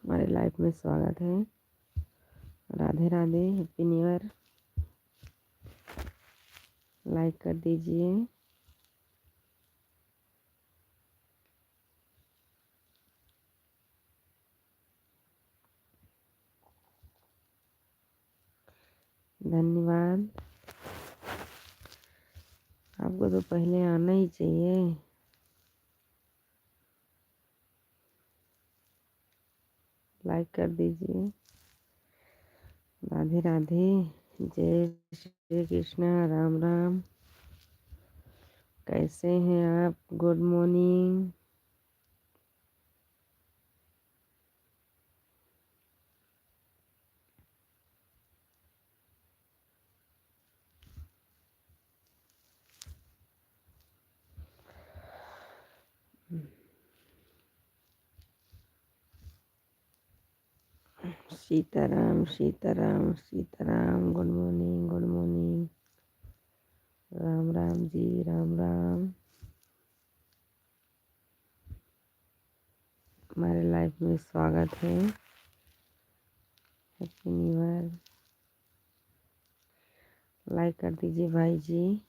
हमारे लाइफ में स्वागत है। Radhe Radhe, happy New year. Like कर दीजिए। धन्यवाद। आपको तो पहले आना ही चाहिए। लाइक कर दीजिए। राधे राधे, जय श्री कृष्ण, राम राम। कैसे हैं आप? Good morning. Sitaram Sitaram Sitaram. Good morning, good morning. Ram Ram ji, Ram Ram. हमारे लाइफ में स्वागत है। Happy New year. लाइक कर दीजिए भाई जी।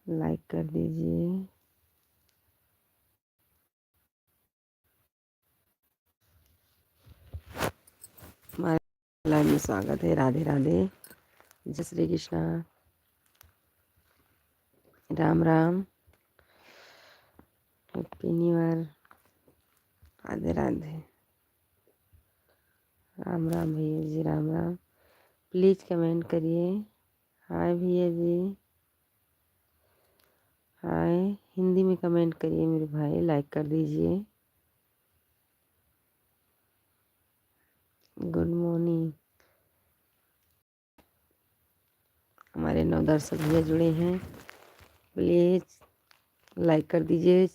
लाइक कर दीजिए। हमारे लाइव में स्वागत है। राधे राधे, जय Shri Krishna, Ram Ram, happy New year. Radhe Radhe, Ram Ram भैया जी, राम राम। प्लीज़ कमेंट करिए। हाय भैया जी, हाय। हिंदी में कमेंट करिए मेरे भाई। लाइक कर दीजिए। Good morning. हमारे 9 दर्शक भैया जुड़े हैं। प्लीज़ लाइक कर दीजिए।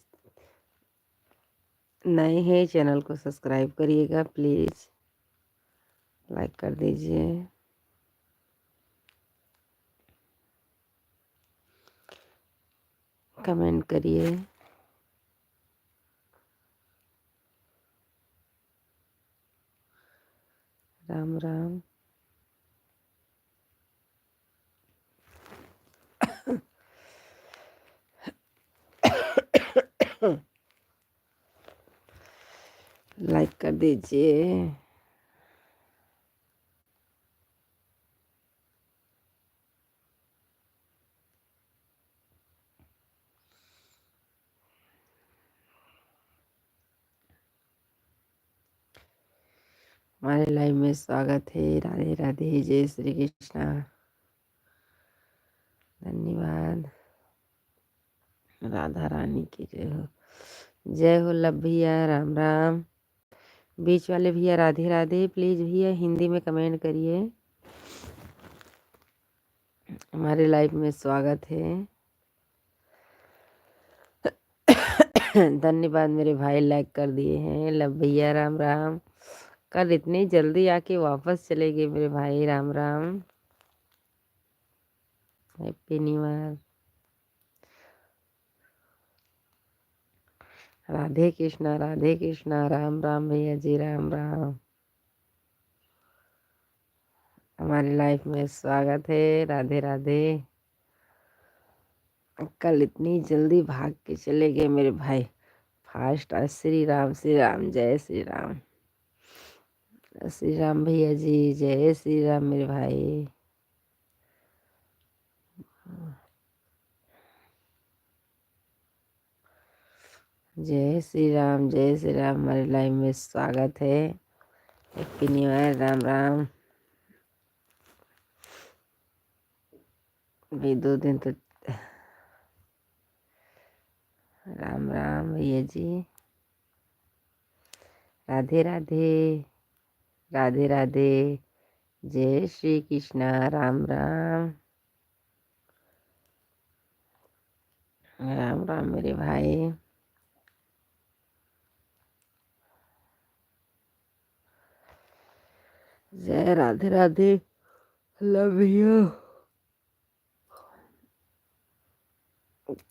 नए हैं चैनल को सब्सक्राइब करिएगा प्लीज़। लाइक कर दीजिए। कमेंट करिए। राम राम। लाइक कर दीजिए। हमारे लाइव में स्वागत है। राधे राधे, जय श्री कृष्णा। धन्यवाद। राधा रानी की जय हो। जय हो लब भैया, राम राम। बीच वाले भैया राधे राधे। प्लीज़ भैया हिंदी में कमेंट करिए। हमारे लाइव में स्वागत है। धन्यवाद मेरे भाई, लाइक कर दिए हैं। लब भैया, राम राम। कल इतनी जल्दी आके वापस चले गए मेरे भाई, Ram Ram. Happy New year. Radhe Krishna, Radhe Krishna, Ram Ram भैया जी, राम राम। हमारी लाइफ में स्वागत है। राधे राधे। कल इतनी जल्दी भाग के चले गए मेरे भाई। फास्ट। श्री राम, श्री राम, जय श्री राम। श्री राम भैया जी, जय श्री राम मेरे भाई। जय श्री राम। हमारे लाइव में स्वागत है। Happy New year. Ram Ram. भी 2 दिन तो राम राम भैया जी। राधे राधे। राधे राधे। जय श्री कृष्णा। राम राम। राम राम मेरे भाई। जय राधे राधे। Love you.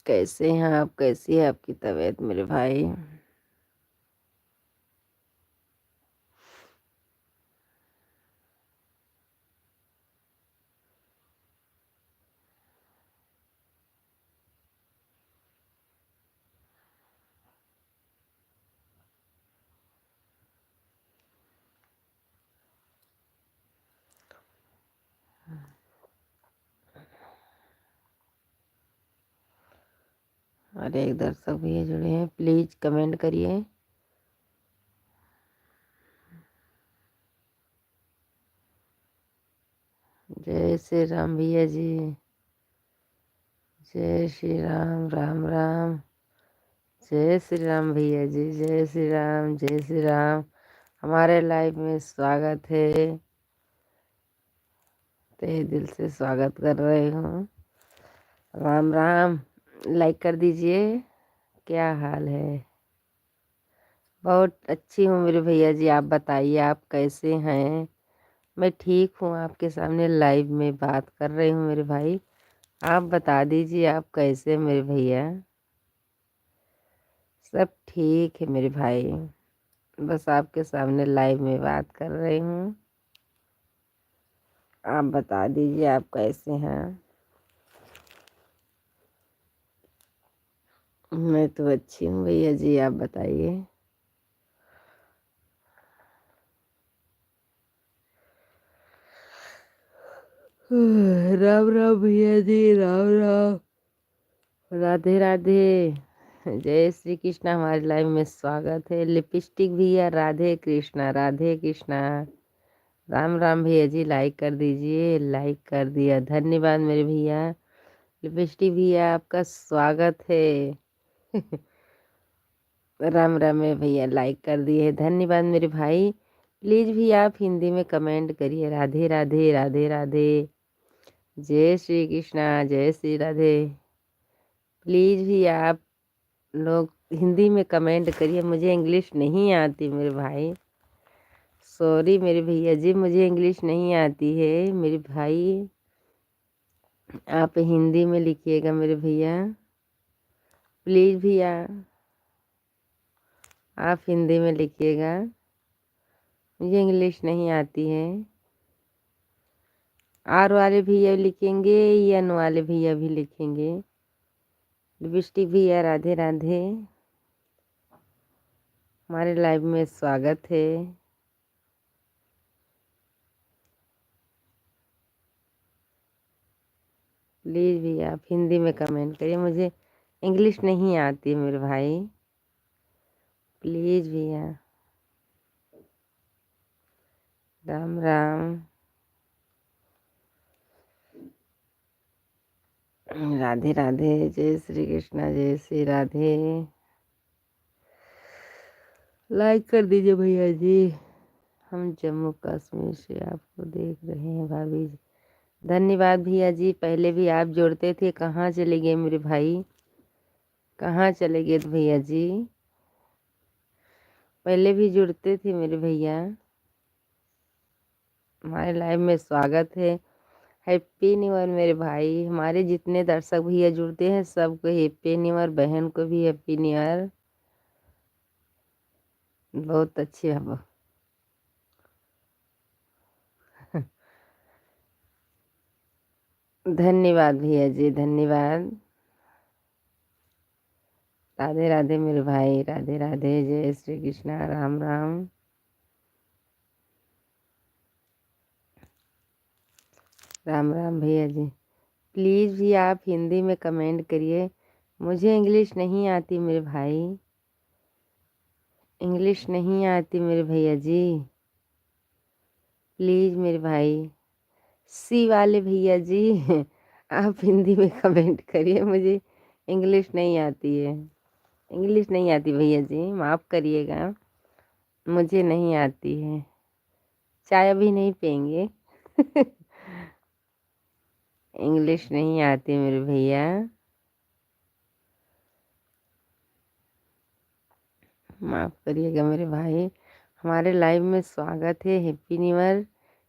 कैसे हैं आप? कैसी है आपकी तबीयत मेरे भाई? और एक दर्शक भैया जुड़े हैं, प्लीज कमेंट करिए। जय श्री राम भैया जी। जय श्री राम। राम राम। जय श्री राम भैया जी। जय श्री राम। जय श्री राम। हमारे लाइव में स्वागत है। तहे दिल से स्वागत कर रहे हूँ। राम राम। लाइक कर दीजिए। क्या हाल है? बहुत अच्छी हूँ मेरे भैया जी। आप बताइए, आप कैसे हैं? मैं ठीक हूँ। आपके सामने लाइव में बात कर रही हूँ मेरे भाई। आप बता दीजिए, आप कैसे मेरे भैया? सब ठीक है मेरे भाई। बस आपके सामने लाइव में बात कर रही हूँ। आप बता दीजिए, आप कैसे हैं? मैं तो अच्छी हूँ भैया जी। आप बताइए। राम राम भैया जी। राम राम। राधे राधे। जय श्री कृष्ण। हमारे लाइव में स्वागत है। लिपस्टिक भैया, राधे कृष्णा। राधे कृष्णा। राम राम भैया जी। लाइक कर दीजिए। लाइक कर दिया, धन्यवाद मेरे भैया। लिपस्टिक भैया, आपका स्वागत है। राम राम मेरे भैया, लाइक कर दिए, धन्यवाद मेरे भाई। प्लीज भी आप हिंदी में कमेंट करिए। राधे राधे। राधे राधे। जय श्री कृष्णा। जय श्री राधे। प्लीज भी आप लोग हिंदी में कमेंट करिए। मुझे इंग्लिश नहीं आती मेरे भाई। सॉरी मेरे भैया जी, मुझे इंग्लिश नहीं आती है मेरे भाई। आप हिंदी में लिखिएगा मेरे भैया। प्लीज भैया आप हिंदी में लिखिएगा। मुझे इंग्लिश नहीं आती है। आर वाले भैया लिखेंगे या एन वाले भैया भी लिखेंगे? लिपस्टिक भैया, राधे राधे। हमारे लाइव में स्वागत है। प्लीज़ भैया आप हिंदी में कमेंट करिए। मुझे इंग्लिश नहीं आती मेरे भाई। प्लीज़ भैया। राम राम। राधे राधे। जय श्री कृष्णा। जय श्री राधे। लाइक कर दीजिए भैया जी। हम जम्मू कश्मीर से आपको देख रहे हैं भाभी जी। धन्यवाद भैया जी। पहले भी आप जोड़ते थे, कहाँ चले गए मेरे भाई? कहाँ चले गए थे भैया जी? पहले भी जुड़ते थे मेरे भैया। हमारे लाइव में स्वागत है। हैप्पी न्यू ईयर मेरे भाई। हमारे जितने दर्शक भैया जुड़ते हैं सबको हैप्पी न्यू ईयर। बहन को भी हैप्पी न्यू ईयर। बहुत अच्छी है। धन्यवाद भैया जी, धन्यवाद। राधे राधे मेरे भाई। राधे राधे। जय श्री कृष्णा। राम राम। राम राम भैया जी। प्लीज़ भी आप हिंदी में कमेंट करिए। मुझे इंग्लिश नहीं आती मेरे भाई। इंग्लिश नहीं आती मेरे भैया जी, प्लीज़ मेरे भाई। सी वाले भैया जी आप हिंदी में कमेंट करिए, मुझे इंग्लिश नहीं आती है। इंग्लिश नहीं आती भैया जी, माफ़ करिएगा, मुझे नहीं आती है। चाय अभी नहीं पियेंगे इंग्लिश नहीं आती मेरे भैया, माफ़ करिएगा मेरे भाई। हमारे लाइव में स्वागत है, हैप्पी न्यू ईयर।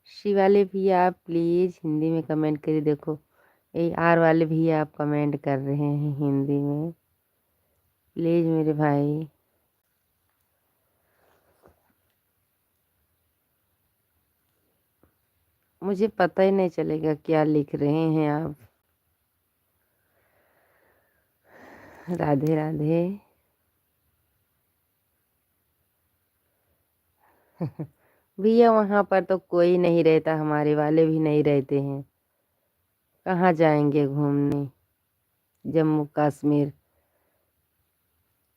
शी वाले भैया आप प्लीज़ हिंदी में कमेंट करिए। देखो ये आर वाले भैया आप कमेंट कर रहे हैं हिंदी में, प्लीज़ मेरे भाई। मुझे पता ही नहीं चलेगा क्या लिख रहे हैं आप। राधे राधे भैया वहाँ पर तो कोई नहीं रहता, हमारे वाले भी नहीं रहते हैं, कहाँ जाएंगे घूमने। जम्मू कश्मीर,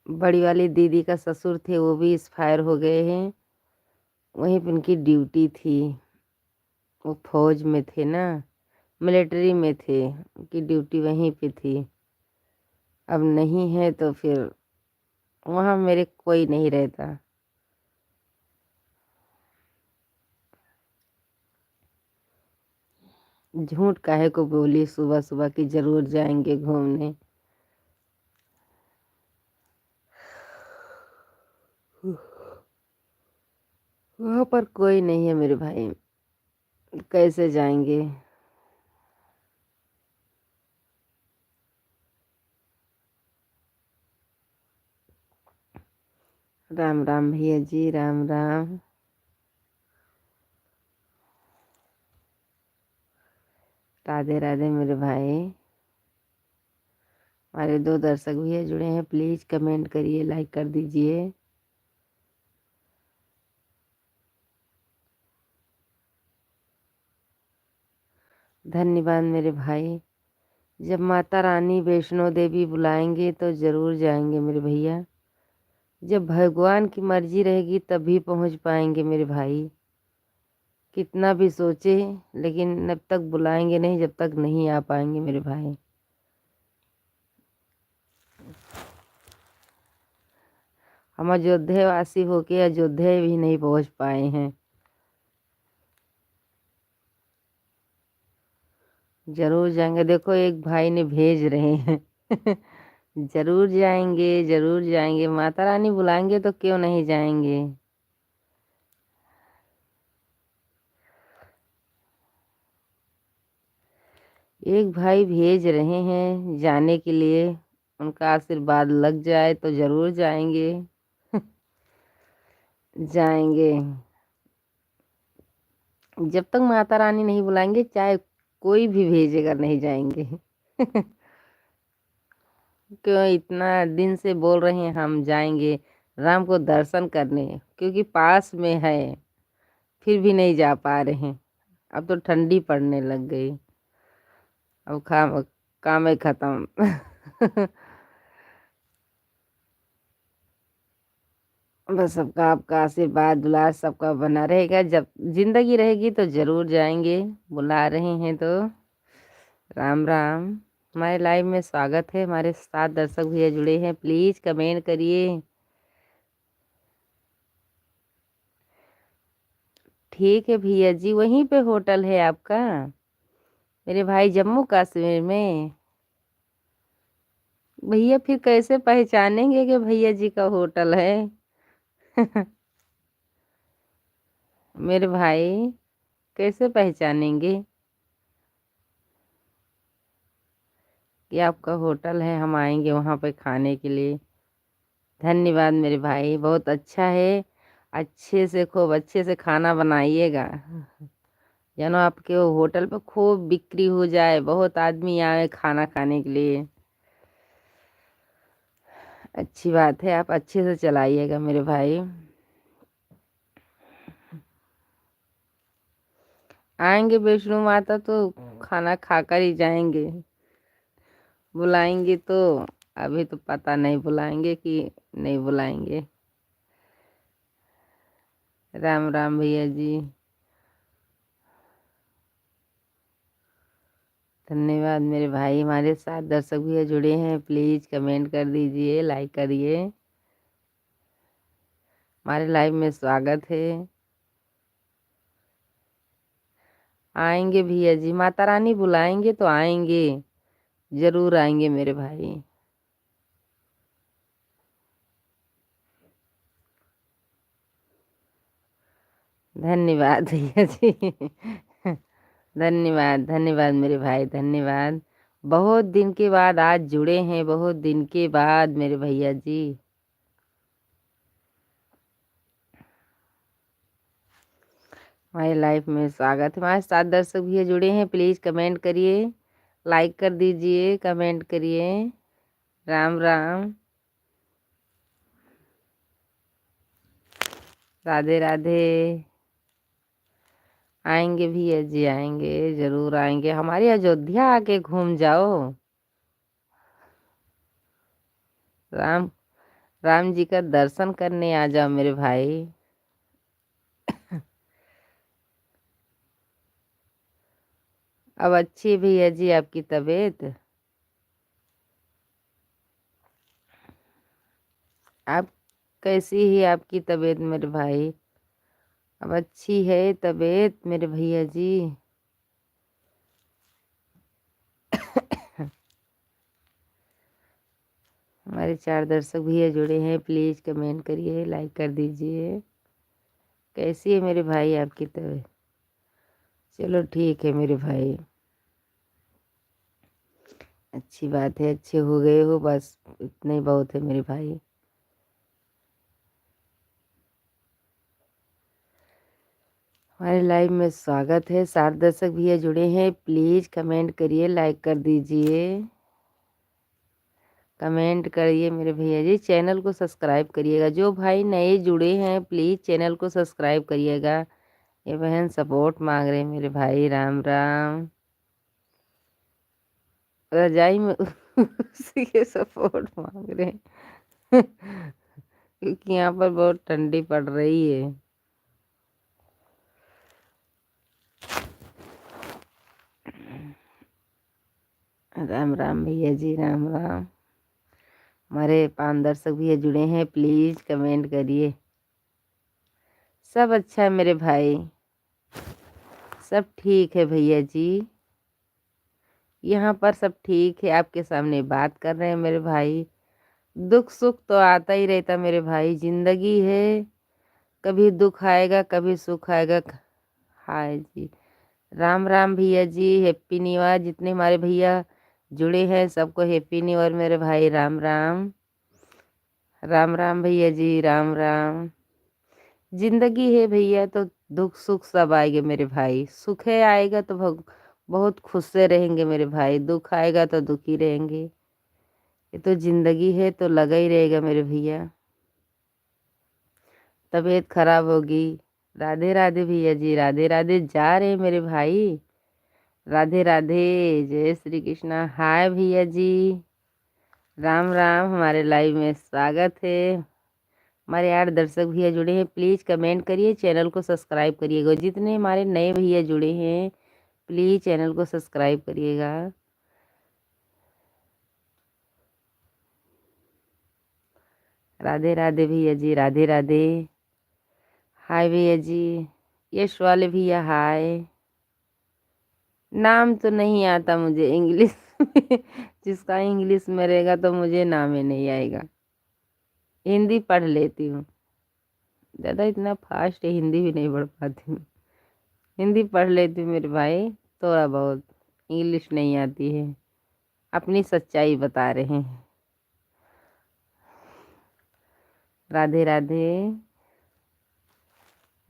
बड़ी वाली दीदी का ससुर थे वो भी एक्सपायर हो गए हैं, वहीं पर उनकी ड्यूटी थी, वो फौज में थे ना, मिलिट्री में थे, उनकी ड्यूटी वहीं पे थी। अब नहीं है तो फिर वहाँ मेरे कोई नहीं रहता। झूठ काहे को बोली सुबह सुबह कि जरूर जाएंगे घूमने। वहाँ पर कोई नहीं है मेरे भाई, कैसे जाएंगे। राम राम भैया जी, राम राम। राधे राधे मेरे भाई। हमारे 2 दर्शक भैया जुड़े हैं, प्लीज़ कमेंट करिए, लाइक कर दीजिए। धन्यवाद मेरे भाई। जब माता रानी वैष्णो देवी बुलाएंगे तो ज़रूर जाएंगे मेरे भैया। जब भगवान की मर्जी रहेगी तभी पहुंच पाएंगे मेरे भाई। कितना भी सोचे लेकिन जब तक बुलाएंगे नहीं, जब तक नहीं आ पाएंगे मेरे भाई। हम अयोध्या वासी होके अयोध्या भी नहीं पहुंच पाए हैं। जरूर जाएंगे, देखो एक भाई ने भेज रहे हैं जरूर जाएंगे, जरूर जाएंगे, माता रानी बुलाएंगे तो क्यों नहीं जाएंगे। एक भाई भेज रहे हैं जाने के लिए, उनका आशीर्वाद लग जाए तो जरूर जाएंगे जाएंगे। जब तक माता रानी नहीं बुलाएंगे, चाहे कोई भी भेजेगा, नहीं जाएंगे क्यों इतना दिन से बोल रहे हैं हम जाएंगे राम को दर्शन करने, क्योंकि पास में है, फिर भी नहीं जा पा रहे हैं। अब तो ठंडी पड़ने लग गई, अब काम है खत्म बस सबका आपका आशीर्वाद दुलार सबका बना रहेगा, जब जिंदगी रहेगी तो जरूर जाएंगे। बुला रहे हैं तो राम राम। हमारे लाइव में स्वागत है, हमारे 7 दर्शक भैया जुड़े हैं, प्लीज कमेंट करिए। ठीक है भैया जी, वहीं पे होटल है आपका मेरे भाई, जम्मू कश्मीर में। भैया फिर कैसे पहचानेंगे कि भैया जी का होटल है मेरे भाई कैसे पहचानेंगे कि आपका होटल है, हम आएंगे वहाँ पे खाने के लिए। धन्यवाद मेरे भाई, बहुत अच्छा है। अच्छे से खूब अच्छे से खाना बनाइएगा, जानो आपके वो होटल पे खूब बिक्री हो जाए, बहुत आदमी आए खाना खाने के लिए। अच्छी बात है, आप अच्छे से चलाइएगा मेरे भाई। आएंगे वैष्णो माता तो खाना खाकर ही जाएंगे, बुलाएंगे तो। अभी तो पता नहीं बुलाएंगे कि नहीं बुलाएंगे। राम राम भैया जी। धन्यवाद मेरे भाई। हमारे साथ दर्शक भैया जुड़े हैं, प्लीज कमेंट कर दीजिए, लाइक करिए। हमारे लाइव में स्वागत है। आएंगे भैया जी, माता रानी बुलाएंगे तो आएंगे, जरूर आएंगे मेरे भाई। धन्यवाद भैया जी। धन्यवाद धन्यवाद मेरे भाई, धन्यवाद। बहुत दिन के बाद आज जुड़े हैं, बहुत दिन के बाद मेरे भैया जी। हमारे लाइफ में स्वागत है। हमारे साथ दर्शक भैया जुड़े हैं, प्लीज कमेंट करिए, लाइक कर दीजिए, कमेंट करिए। राम राम, राधे राधे। आएंगे भैया जी, आएंगे, जरूर आएंगे। हमारी अयोध्या आके घूम जाओ। राम राम जी का दर्शन करने आ जाओ मेरे भाई। अब अच्छी है भैया जी आपकी तबीयत? आप कैसी है आपकी तबीयत मेरे भाई? अब अच्छी है तबीयत मेरे भैया जी? हमारे 4 दर्शक भैया जुड़े हैं, प्लीज कमेंट करिए, लाइक कर दीजिए। कैसी है मेरे भाई आपकी तबीयत? चलो ठीक है मेरे भाई, अच्छी बात है, अच्छे हो गए हो, बस इतना ही बहुत है मेरे भाई। हमारे लाइव में स्वागत है। 7 दर्शक भैया जुड़े हैं, प्लीज कमेंट करिए, लाइक कर दीजिए, कमेंट करिए मेरे भैया जी। चैनल को सब्सक्राइब करिएगा, जो भाई नए जुड़े हैं प्लीज चैनल को सब्सक्राइब करिएगा। ये बहन सपोर्ट मांग रहे हैं मेरे भाई। राम राम। रजाई में उसी के सपोर्ट मांग रहे हैं। क्योंकि यहाँ पर बहुत ठंडी पड़ रही है। राम राम भैया जी, राम राम। हमारे 5 दर्शक भैया जुड़े हैं, प्लीज कमेंट करिए। सब अच्छा है मेरे भाई, सब ठीक है भैया जी। यहाँ पर सब ठीक है, आपके सामने बात कर रहे हैं मेरे भाई। दुख सुख तो आता ही रहता मेरे भाई, जिंदगी है, कभी दुख आएगा कभी सुख आएगा। हाय जी। राम राम भैया जी, हैप्पी न्यू ईयर। जितने हमारे भैया जुड़े हैं सबको हैप्पी न्यू ईयर मेरे भाई। राम राम। राम राम भैया जी, राम राम। जिंदगी है भैया तो दुख सुख सब आएंगे मेरे भाई। सुख है आएगा तो बहुत खुश से रहेंगे मेरे भाई, दुख आएगा तो दुखी रहेंगे। ये तो जिंदगी है, तो लगा ही रहेगा मेरे भैया। तबीयत खराब होगी। राधे राधे भैया जी, राधे राधे। जा रहे मेरे भाई, राधे राधे। जय श्री कृष्णा। हाय भैया जी, राम राम। हमारे लाइव में स्वागत है। हमारे 8 दर्शक भैया जुड़े हैं, प्लीज कमेंट करिए, चैनल को सब्सक्राइब करिएगा। जितने हमारे नए भैया जुड़े हैं प्लीज चैनल को सब्सक्राइब करिएगा। राधे राधे भैया जी, राधे राधे। हाय भैया जी। यश वाले भैया हाय। नाम तो नहीं आता मुझे इंग्लिश में। जिसका इंग्लिश में रहेगा तो मुझे नाम ही नहीं आएगा। हिंदी पढ़ लेती हूँ, ज़्यादा इतना फास्ट हिंदी भी नहीं पढ़ पाती हूँ। हिंदी पढ़ लेती हूँ मेरे भाई, थोड़ा बहुत। इंग्लिश नहीं आती है, अपनी सच्चाई बता रहे हैं। राधे राधे।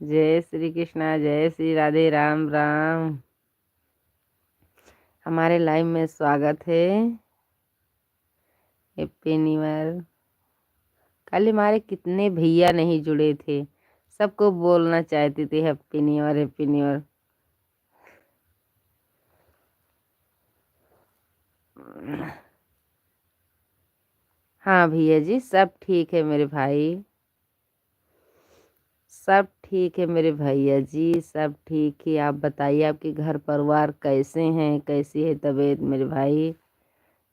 जय श्री कृष्णा, जय श्री राधे। राम राम। हमारे लाइव में स्वागत है, हैप्पी न्यू ईयर। कल हमारे कितने भैया नहीं जुड़े थे, सबको बोलना चाहते थे happy New year, happy New year. हाँ भैया जी, सब ठीक है मेरे भाई, सब ठीक है मेरे भैया जी, सब ठीक है। आप बताइए आपके घर परिवार कैसे हैं, कैसी है तबीयत मेरे भाई।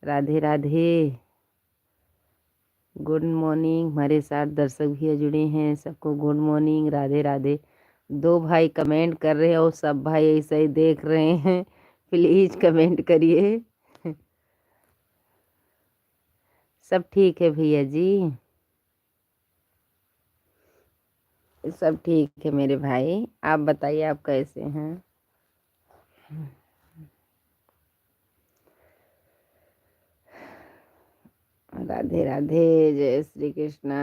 Radhe Radhe, good morning. हमारे साथ दर्शक भैया जुड़े हैं, सबको गुड मॉर्निंग, राधे राधे। दो भाई कमेंट कर रहे हैं और सब भाई ऐसे ही देख रहे हैं। प्लीज कमेंट करिए। सब ठीक है भैया जी, सब ठीक है मेरे भाई। आप बताइए आप कैसे हैं। राधे राधे, जय श्री कृष्णा।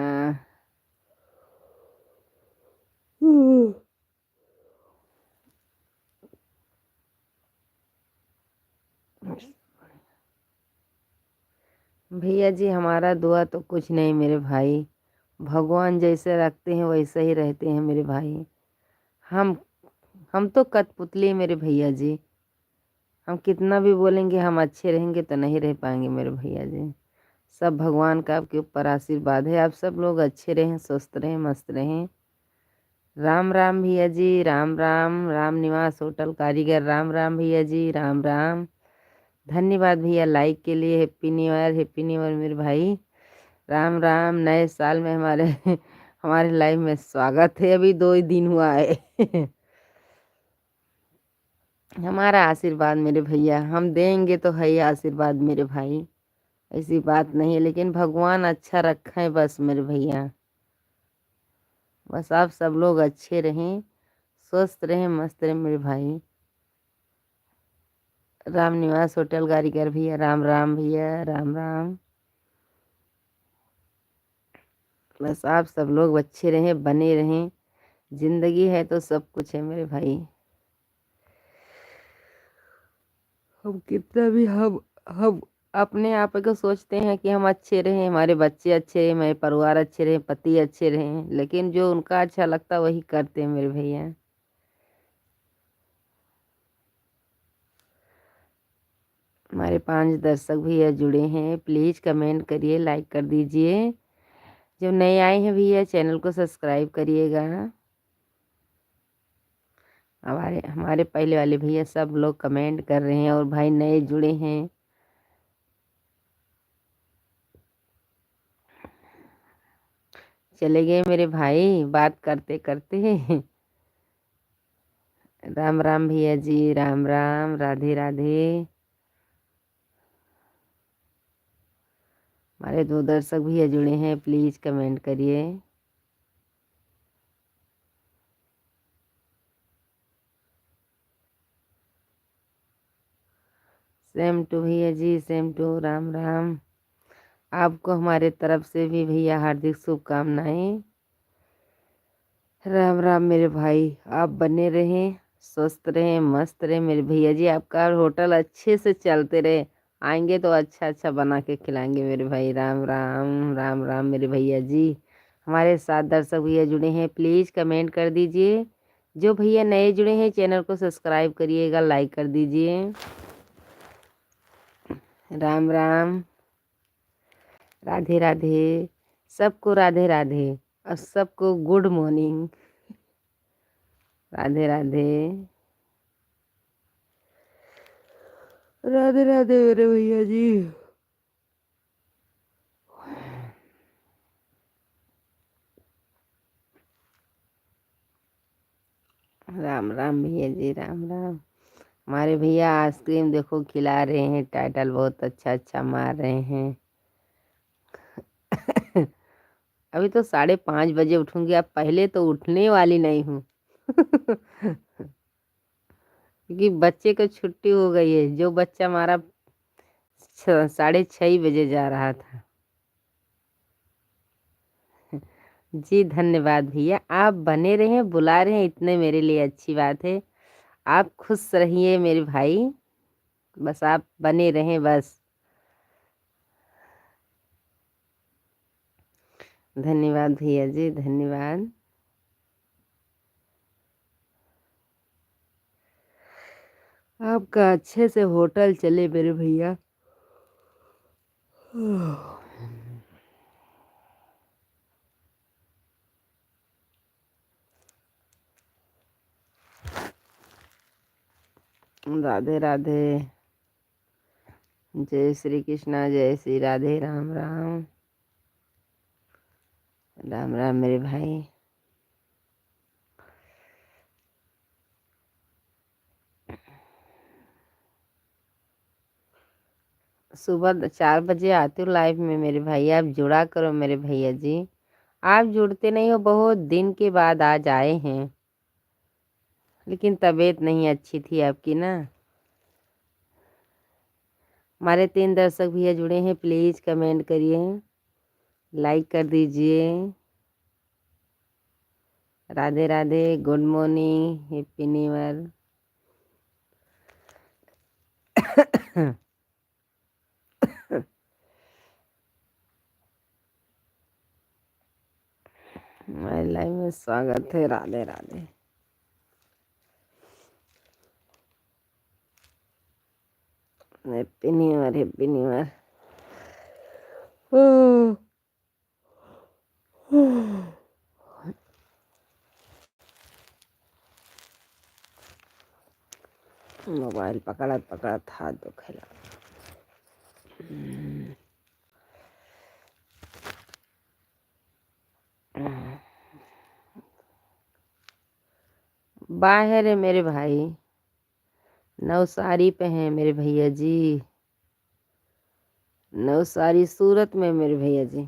भैया जी हमारा दुआ तो कुछ नहीं मेरे भाई, भगवान जैसे रखते हैं वैसे ही रहते हैं मेरे भाई। हम हम तो कठपुतली मेरे भैया जी। हम कितना भी बोलेंगे हम अच्छे रहेंगे तो नहीं रह पाएंगे मेरे भैया जी। सब भगवान का आपके ऊपर आशीर्वाद है। आप सब लोग अच्छे रहें, स्वस्थ रहें, मस्त रहें। राम राम भैया जी, राम राम। राम निवास होटल कारीगर, राम राम भैया जी, राम राम। धन्यवाद भैया लाइक के लिए। Happy New year, happy New year मेरे भाई। राम राम। नए साल में हमारे हमारे लाइफ में स्वागत है। अभी 2 ही दिन हुआ है। हमारा आशीर्वाद मेरे भैया, हम देंगे तो है ही आशीर्वाद मेरे भाई। ऐसी बात नहीं है, लेकिन भगवान अच्छा रखा है बस मेरे भैया। बस आप सब लोग अच्छे रहें, स्वस्थ रहें, मस्त रहें मेरे भाई। राम निवास होटल कारीगर भैया, राम राम भैया, राम राम। बस आप सब लोग अच्छे रहें, बने रहें। जिंदगी है तो सब कुछ है मेरे भाई। हम कितना भी हम अपने आप को सोचते हैं कि हम अच्छे रहें, हमारे बच्चे अच्छे रहें, हमारे परिवार अच्छे रहें, पति अच्छे रहें, लेकिन जो उनका अच्छा लगता वही करते हैं मेरे भैया। हमारे 5 दर्शक भैया जुड़े हैं, प्लीज कमेंट करिए, लाइक कर दीजिए। जो नए आए हैं भैया चैनल को सब्सक्राइब करिएगा। हमारे हमारे पहले वाले भैया सब लोग कमेंट कर रहे हैं और भाई नए जुड़े हैं। चले गए मेरे भाई बात करते करते। राम राम भैया जी, राम राम, राधे राधे। हमारे 2 दर्शक भैया जुड़े हैं, प्लीज कमेंट करिए। सेम टू भैया जी, सेम टू, राम राम। आपको हमारे तरफ से भी भैया हार्दिक शुभकामनाएं। राम राम मेरे भाई। आप बने रहें, स्वस्थ रहें, मस्त रहें मेरे भैया जी। आपका होटल अच्छे से चलते रहे, आएंगे तो अच्छा अच्छा बना के खिलाएंगे मेरे भाई। राम राम, राम राम मेरे भैया जी। हमारे साथ दर्शक भैया जुड़े हैं, प्लीज़ कमेंट कर दीजिए। जो भैया नए जुड़े हैं चैनल को सब्सक्राइब करिएगा, लाइक कर दीजिए। राम राम, राधे राधे। सबको राधे राधे और सबको गुड मॉर्निंग। राधे राधे, राधे राधे मेरे भैया जी। राम राम भैया जी, राम राम। हमारे भैया आइसक्रीम देखो खिला रहे हैं, टाइटल बहुत अच्छा अच्छा मार रहे हैं। अभी तो 5:30 बजे उठूंगी, अब पहले तो उठने वाली नहीं हूँ। क्योंकि बच्चे को छुट्टी हो गई है। जो बच्चा हमारा 6:30 बजे जा रहा था। जी धन्यवाद भैया, आप बने रहे, बुला रहे हैं, इतने मेरे लिए अच्छी बात है। आप खुश रहिए मेरे भाई, बस आप बने रहें बस। धन्यवाद भैया जी, धन्यवाद। आपका अच्छे से होटल चले मेरे भैया। राधे राधे। जय श्री कृष्णा, जय श्री राधे। राम राम। राम राम मेरे भाई। सुबह 4 बजे आती हूँ लाइव में मेरे भाई, आप जुड़ा करो मेरे भैया जी। आप जुड़ते नहीं हो, बहुत दिन के बाद आज आए हैं, लेकिन तबीयत नहीं अच्छी थी आपकी ना। हमारे 3 दर्शक भैया जुड़े हैं, प्लीज़ कमेंट करिए, लाइक कर दीजिए। Radhe Radhe, good morning, happy New year. हमारे लाइव में स्वागत है। Radhe Radhe. Happy New year, happy New year. Mobile पकड़त पकड़त हाथ दुखेला। बाहर है मेरे भाई, नवसारी पे हैं मेरे भैया जी। नवसारी सूरत में मेरे भैया जी।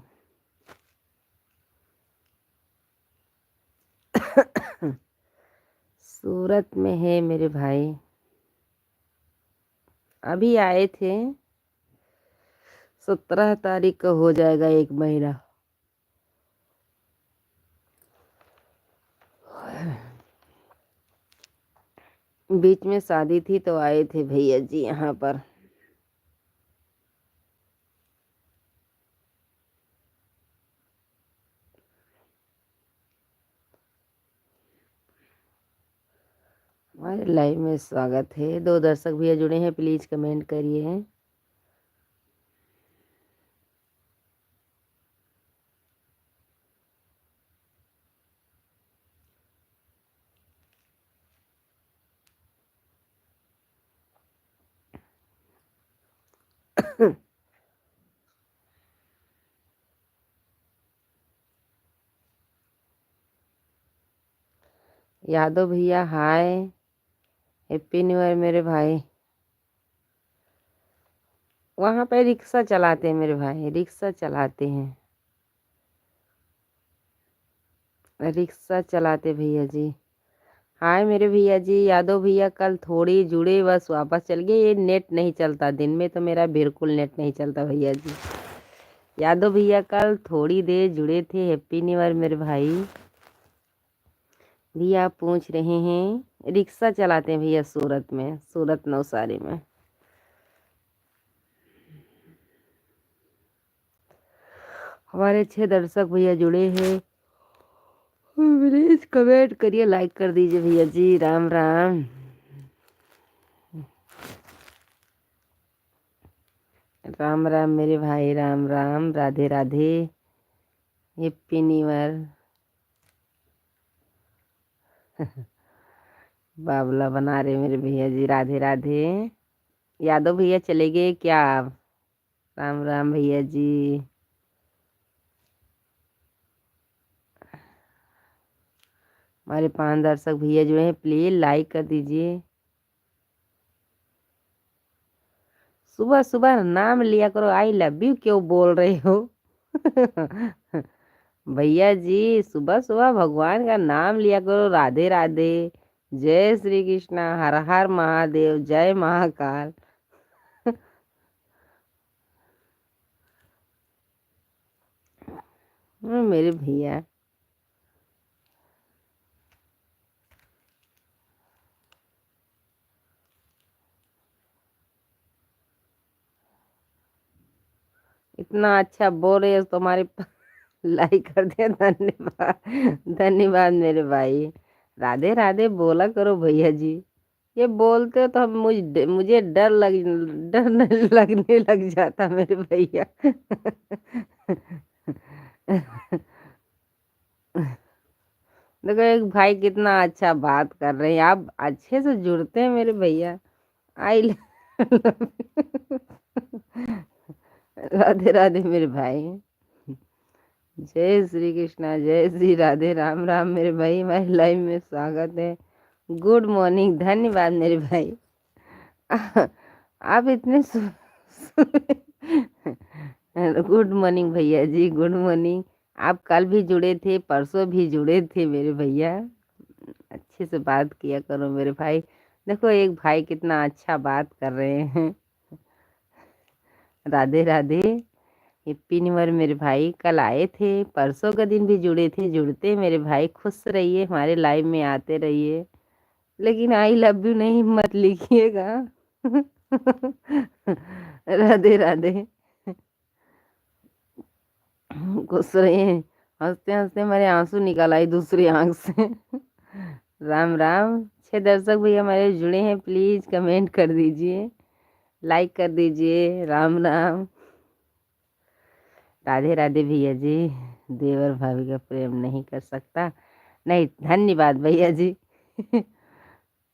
सूरत में है मेरे भाई, अभी आए थे। 17 तारीख का हो जाएगा 1 महीना। बीच में शादी थी तो आए थे भैया जी यहाँ पर। हमारे लाइव में स्वागत है। 2 दर्शक भैया जुड़े हैं, प्लीज कमेंट करिए। यादव भैया हाय, हैप्पी न्यू ईयर मेरे भाई। वहाँ पे रिक्शा चलाते हैं मेरे भाई, रिक्शा चलाते हैं, रिक्शा चलाते भैया जी। हाय मेरे भैया जी। यादव भैया कल थोड़ी जुड़े, बस वापस चल गए। ये नेट नहीं चलता, दिन में तो मेरा बिल्कुल नेट नहीं चलता भैया जी। यादव भैया कल थोड़ी देर जुड़े थे। हैप्पी न्यू ईयर मेरे भाई। भैया आप पूछ रहे हैं, रिक्शा चलाते हैं भैया सूरत में, सूरत नवसारी में। हमारे 6 दर्शक भैया जुड़े हैं, प्लीज कमेंट करिए, लाइक कर दीजिए भैया जी। राम राम। राम राम मेरे भाई, Ram Ram. Radhe Radhe, happy New year. Babla बना रहे मेरे भैया जी। राधे राधे। यादव भैया चले गए क्या आप? राम राम भैया जी। हमारे 5 दर्शक भैया जो हैं, प्लीज लाइक कर दीजिए। सुबह सुबह नाम लिया करो, आई लव यू क्यों बोल रहे हो? भैया जी सुबह सुबह भगवान का नाम लिया करो। राधे राधे, जय श्री कृष्णा, हर हर महादेव, जय महाकाल। मेरे भैया इतना अच्छा बोल रहे हो, तुम्हारे लाइक कर दिया, धन्यवाद धन्यवाद मेरे भाई। राधे राधे बोला करो भैया जी। ये बोलते हो तो हम मुझे डर लगने लग जाता मेरे भैया। देखो एक भाई कितना अच्छा बात कर रहे हैं, आप अच्छे से जुड़ते हैं मेरे भैया। आई राधे राधे मेरे भाई। जय श्री कृष्णा, जय श्री राधे, राम राम मेरे भाई, हमारे लाइव में स्वागत है। गुड मॉर्निंग, धन्यवाद मेरे भाई। आप इतने गुड मॉर्निंग भैया जी, गुड मॉर्निंग। आप कल भी जुड़े थे, परसों भी जुड़े थे मेरे भैया। अच्छे से बात किया करो मेरे भाई। देखो एक भाई कितना अच्छा बात कर रहे हैं। Radhe Radhe, happy New year मेरे भाई। कल आए थे, परसों का दिन भी जुड़े थे, जुड़ते मेरे भाई। खुश रहिए, हमारे लाइव में आते रहिए, लेकिन आई लव यू नहीं मत लिखिएगा। राधे राधे। खुश रहिए। हंसते हंसते मेरे आंसू निकल आई दूसरी आंख से। राम राम। 6 दर्शक भैया हमारे जुड़े हैं, प्लीज कमेंट कर दीजिए, लाइक कर दीजिए। राम राम। राधे राधे भैया जी। देवर भाभी का प्रेम नहीं कर सकता। नहीं, धन्यवाद भैया जी।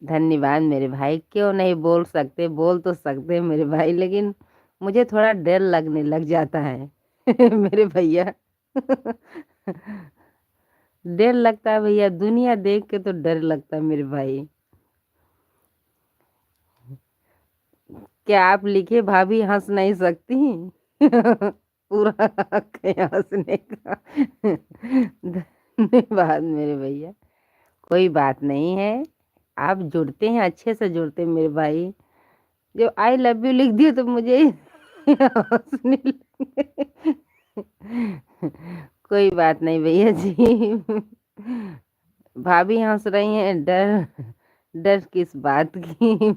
धन्यवाद मेरे भाई। क्यों नहीं बोल सकते, बोल तो सकते हैं मेरे भाई, लेकिन मुझे थोड़ा डर लगने लग जाता है। मेरे भैया। डर लगता है भैया, दुनिया देख के तो डर लगता है मेरे भाई। क्या आप लिखे भाभी हंस नहीं सकती? पूरा हक है हंसने का। धन्यवाद मेरे भैया। कोई बात नहीं है, आप जुड़ते हैं, अच्छे से जुड़ते हैं मेरे भाई। जब आई लव यू लिख दियो तो मुझे हंसने लगे। कोई बात नहीं भैया जी। भाभी हंस रही हैं, डर डर किस बात की?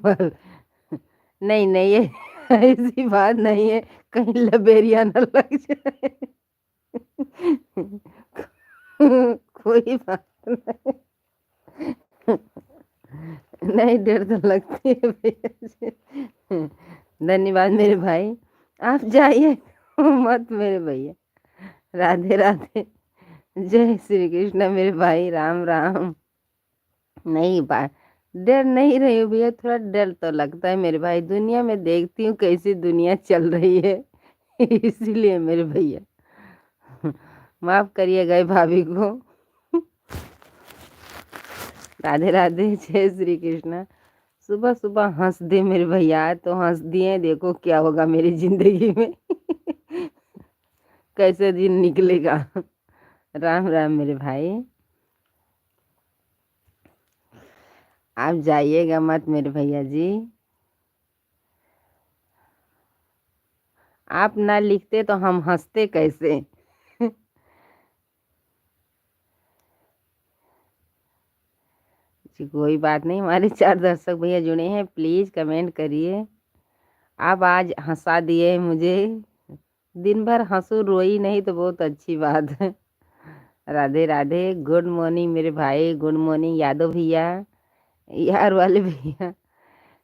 नहीं नहीं, ये ऐसी बात नहीं है, कहीं लबेरिया न लग जाए। कोई बात नहीं। नहीं, डर तो लगती है भैया जी। धन्यवाद मेरे भाई। आप जाइए मत मेरे भैया। राधे राधे, जय श्री कृष्ण मेरे भाई, राम राम। नहीं बात, डर नहीं रही हूँ भैया, थोड़ा डर तो लगता है मेरे भाई। दुनिया में देखती हूँ कैसी दुनिया चल रही है। इसीलिए मेरे भैया माफ करिएगा ये भाभी को। राधे राधे, जय श्री कृष्ण। सुबह सुबह हंस दे मेरे भैया, तो हंस दिए, देखो क्या होगा मेरी जिंदगी में। कैसे दिन निकलेगा। राम राम मेरे भाई। आप जाइएगा मत मेरे भैया जी। आप ना लिखते तो हम हंसते कैसे? जी कोई बात नहीं, हमारे 4 दर्शक भैया जुड़े हैं, प्लीज कमेंट करिए। आप आज हंसा दिए मुझे। दिन भर हंसू रोई नहीं तो बहुत अच्छी बात है। राधे राधे, गुड मॉर्निंग मेरे भाई, गुड मॉर्निंग यादव भैया, यार वाले भैया,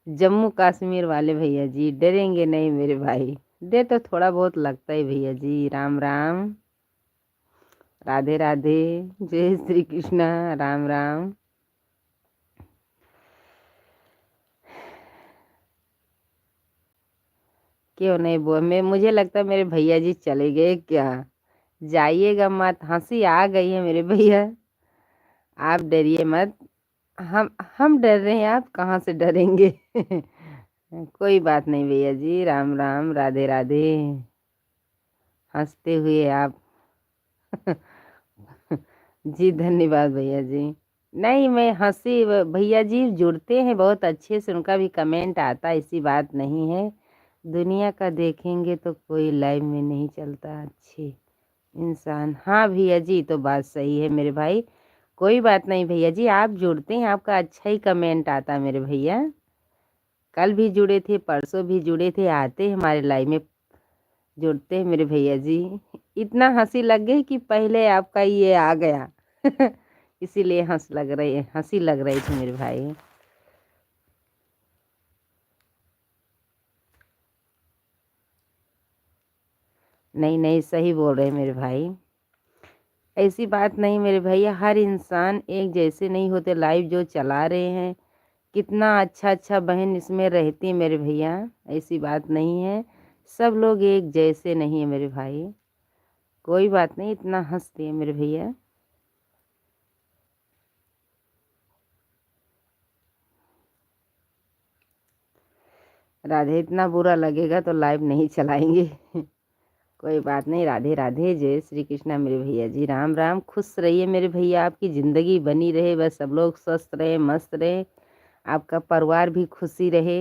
जम्मू कश्मीर वाले भैया जी। डरेंगे नहीं मेरे भाई, डर तो थोड़ा बहुत लगता है भैया जी। राम राम। राधे राधे, जय श्री कृष्णा, राम राम। क्यों नहीं बोल, मैं मुझे लगता है मेरे भैया जी चले गए क्या? जाइएगा मत, हंसी आ गई है मेरे भैया। आप डरिए मत। हम डर रहे हैं, आप कहाँ से डरेंगे? कोई बात नहीं भैया जी। राम राम, राधे राधे। हंसते हुए आप। जी धन्यवाद भैया जी। नहीं, मैं हंसी, भैया जी जुड़ते हैं बहुत अच्छे से, उनका भी कमेंट आता है, ऐसी बात नहीं है। दुनिया का देखेंगे तो कोई लाइव में नहीं चलता अच्छे इंसान। हाँ भैया जी, तो बात सही है मेरे भाई। कोई बात नहीं भैया जी, आप जुड़ते हैं, आपका अच्छा ही कमेंट आता है मेरे भैया। कल भी जुड़े थे, परसों भी जुड़े थे, आते हैं हमारे लाइव में, जुड़ते हैं मेरे भैया जी। इतना हंसी लग गई कि पहले आपका ये आ गया। इसीलिए हंसी लग रही थी मेरे भाई। नहीं नहीं, सही बोल रहे हैं मेरे भाई, ऐसी बात नहीं मेरे भैया। हर इंसान एक जैसे नहीं होते, लाइव जो चला रहे हैं कितना अच्छा अच्छा बहन इसमें रहती है मेरे भैया, ऐसी बात नहीं है। सब लोग एक जैसे नहीं है मेरे भाई, कोई बात नहीं, इतना हंसती है मेरे भैया। राधे, इतना बुरा लगेगा तो लाइव नहीं चलाएंगे। कोई बात नहीं, राधे राधे, जय श्री कृष्णा मेरे भैया जी, राम राम। खुश रहिए मेरे भैया, आपकी ज़िंदगी बनी रहे, बस सब लोग स्वस्थ रहे, मस्त रहे, आपका परिवार भी खुशी रहे।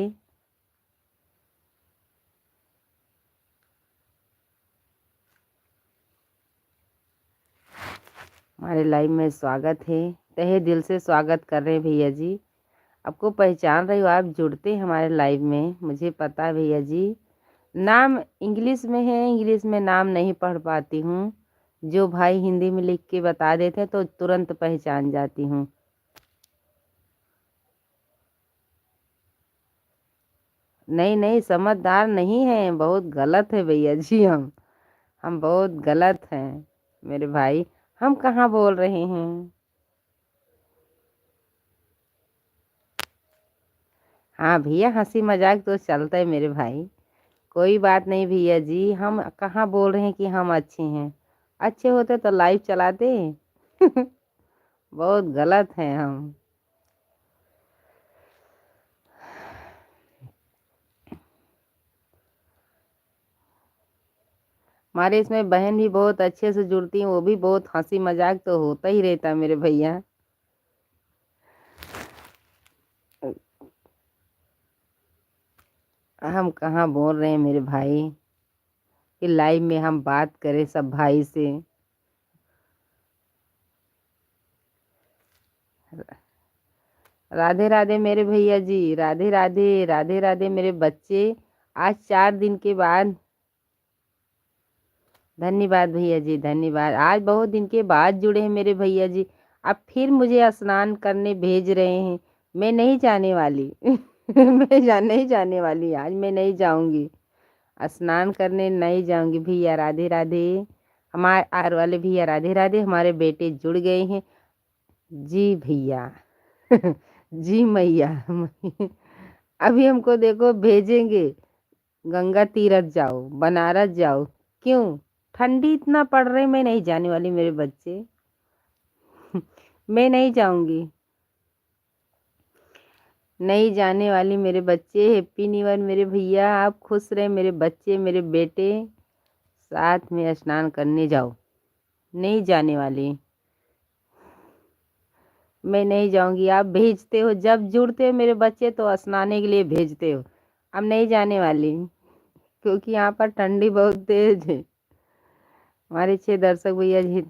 हमारे लाइव में स्वागत है, तहे दिल से स्वागत कर रहे हैं भैया जी। आपको पहचान रही हो, आप जुड़ते हैं हमारे लाइव में, मुझे पता है भैया जी। नाम इंग्लिश में है, इंग्लिश में नाम नहीं पढ़ पाती हूँ, जो भाई हिंदी में लिख के बता देते हैं तो तुरंत पहचान जाती हूँ। नहीं नहीं, समझदार नहीं है, बहुत गलत है भैया जी। हम बहुत गलत हैं मेरे भाई। हम कहाँ बोल रहे हैं? हाँ भैया, हंसी मजाक तो चलता है मेरे भाई, कोई बात नहीं भैया जी। हम कहाँ बोल रहे हैं कि हम अच्छे हैं, अच्छे होते तो लाइव चलाते। बहुत गलत हैं हम। हमारे इसमें बहन भी बहुत अच्छे से जुड़ती हैं, वो भी बहुत हंसी मजाक तो होता ही रहता है मेरे भैया। हम कहाँ बोल रहे हैं मेरे भाई कि लाइव में हम बात करें सब भाई से। राधे राधे मेरे भैया जी, राधे राधे, राधे राधे मेरे बच्चे। आज 4 दिन के बाद, धन्यवाद भैया जी, धन्यवाद। आज बहुत दिन के बाद जुड़े हैं मेरे भैया जी। अब फिर मुझे स्नान करने भेज रहे हैं, मैं नहीं जाने वाली। नहीं जाने वाली, आज मैं नहीं जाऊंगी, स्नान करने नहीं जाऊंगी भैया। राधे राधे। हमारे आर वाले भैया राधे राधे, हमारे बेटे जुड़ गए हैं। जी भैया। जी मैया। अभी हमको देखो भेजेंगे, गंगा तीरथ जाओ, बनारस जाओ। क्यों? ठंडी इतना पड़ रही, मैं नहीं जाने वाली मेरे बच्चे। मैं नहीं जाऊंगी, नहीं जाने वाली मेरे बच्चे। हैप्पी न्यू ईयर मेरे भैया, आप खुश रहे मेरे बच्चे, मेरे बेटे। साथ में स्नान करने जाओ, नहीं जाने वाली, मैं नहीं जाऊंगी। आप भेजते हो, जब जुड़ते हो मेरे बच्चे तो स्नाने के लिए भेजते हो। अब नहीं जाने वाली, क्योंकि यहाँ पर ठंडी बहुत तेज है। हमारे 6 दर्शक भैया जी,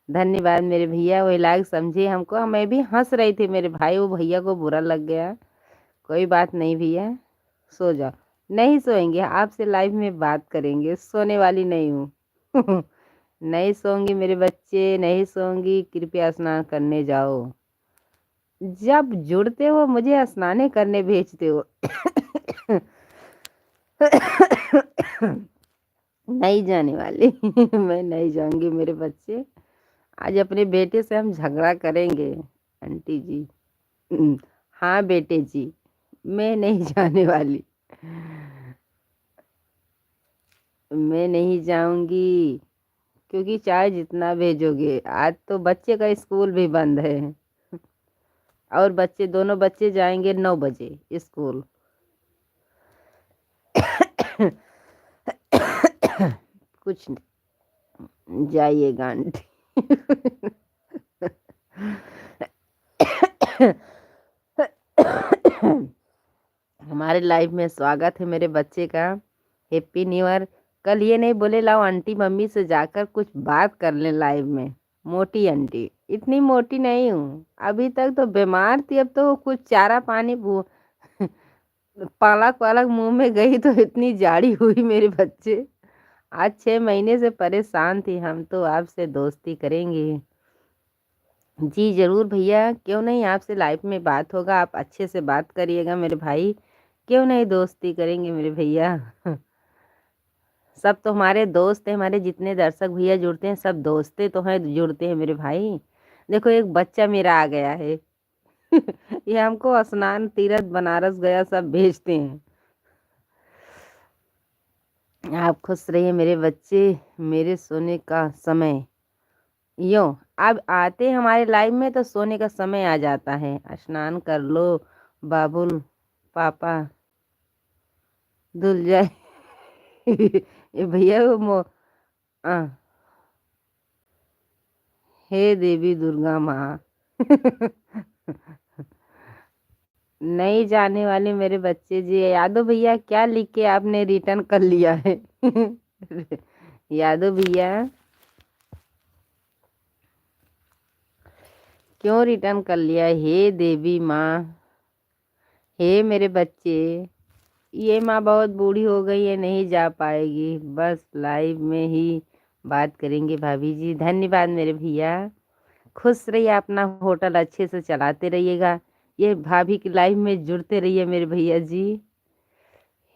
धन्यवाद मेरे भैया, वही लायक समझे हमको। मैं भी हंस रही थी मेरे भाई, वो भैया को बुरा लग गया। कोई बात नहीं भैया, सो जाओ। नहीं सोएंगे, आपसे लाइव में बात करेंगे, सोने वाली नहीं हूँ। नहीं सोऊंगी मेरे बच्चे, नहीं सोऊंगी। कृपया स्नान करने जाओ। जब जुड़ते हो मुझे स्नाने करने भेजते हो। नहीं जाने वाली। मैं नहीं जाऊंगी मेरे बच्चे। आज अपने बेटे से हम झगड़ा करेंगे आंटी जी। हाँ बेटे जी, मैं नहीं जाने वाली, मैं नहीं जाऊंगी। क्योंकि चाहे जितना भेजोगे, आज तो बच्चे का स्कूल भी बंद है, और बच्चे दोनों बच्चे जाएंगे 9 बजे स्कूल। कुछ नहीं, जाइएगा आंटी। हमारे लाइफ में स्वागत है मेरे बच्चे का। Happy New year. कल ये नहीं बोले लाओ आंटी मम्मी से जाकर कुछ बात कर लें लाइव में। मोटी आंटी, इतनी मोटी नहीं हूँ, अभी तक तो बीमार थी, अब तो कुछ चारा पानी पालक पालक मुंह में गई तो इतनी जाड़ी हुई मेरे बच्चे। आज 6 महीने से परेशान थी। हम तो आपसे दोस्ती करेंगे। जी जरूर भैया, क्यों नहीं, आपसे लाइफ में बात होगा, आप अच्छे से बात करिएगा मेरे भाई। क्यों नहीं दोस्ती करेंगे मेरे भैया। सब तो हमारे दोस्त हैं, हमारे जितने दर्शक भैया जुड़ते हैं सब दोस्ते तो हैं, जुड़ते हैं मेरे भाई। देखो एक बच्चा मेरा आ गया है। ये हमको स्नान तीरथ बनारस गया सब भेजते हैं। आप खुश रहिए मेरे बच्चे। मेरे सोने का समय यो अब आते हमारे लाइफ में तो सोने का समय आ जाता है। स्नान कर लो बाबुल पापा धुल जाए। ये भैया वो आ, हे देवी दुर्गा माँ। नहीं जाने वाले मेरे बच्चे जी। यादव भैया क्या लिख के आपने रिटर्न कर लिया है? यादव भैया क्यों रिटर्न कर लिया? हे देवी माँ, हे मेरे बच्चे। ये माँ बहुत बूढ़ी हो गई है, नहीं जा पाएगी, बस लाइव में ही बात करेंगे भाभी जी। धन्यवाद मेरे भैया। खुश रहिए, अपना होटल अच्छे से चलाते रहिएगा। ये भाभी की लाइफ में जुड़ते रहिए मेरे भैया जी।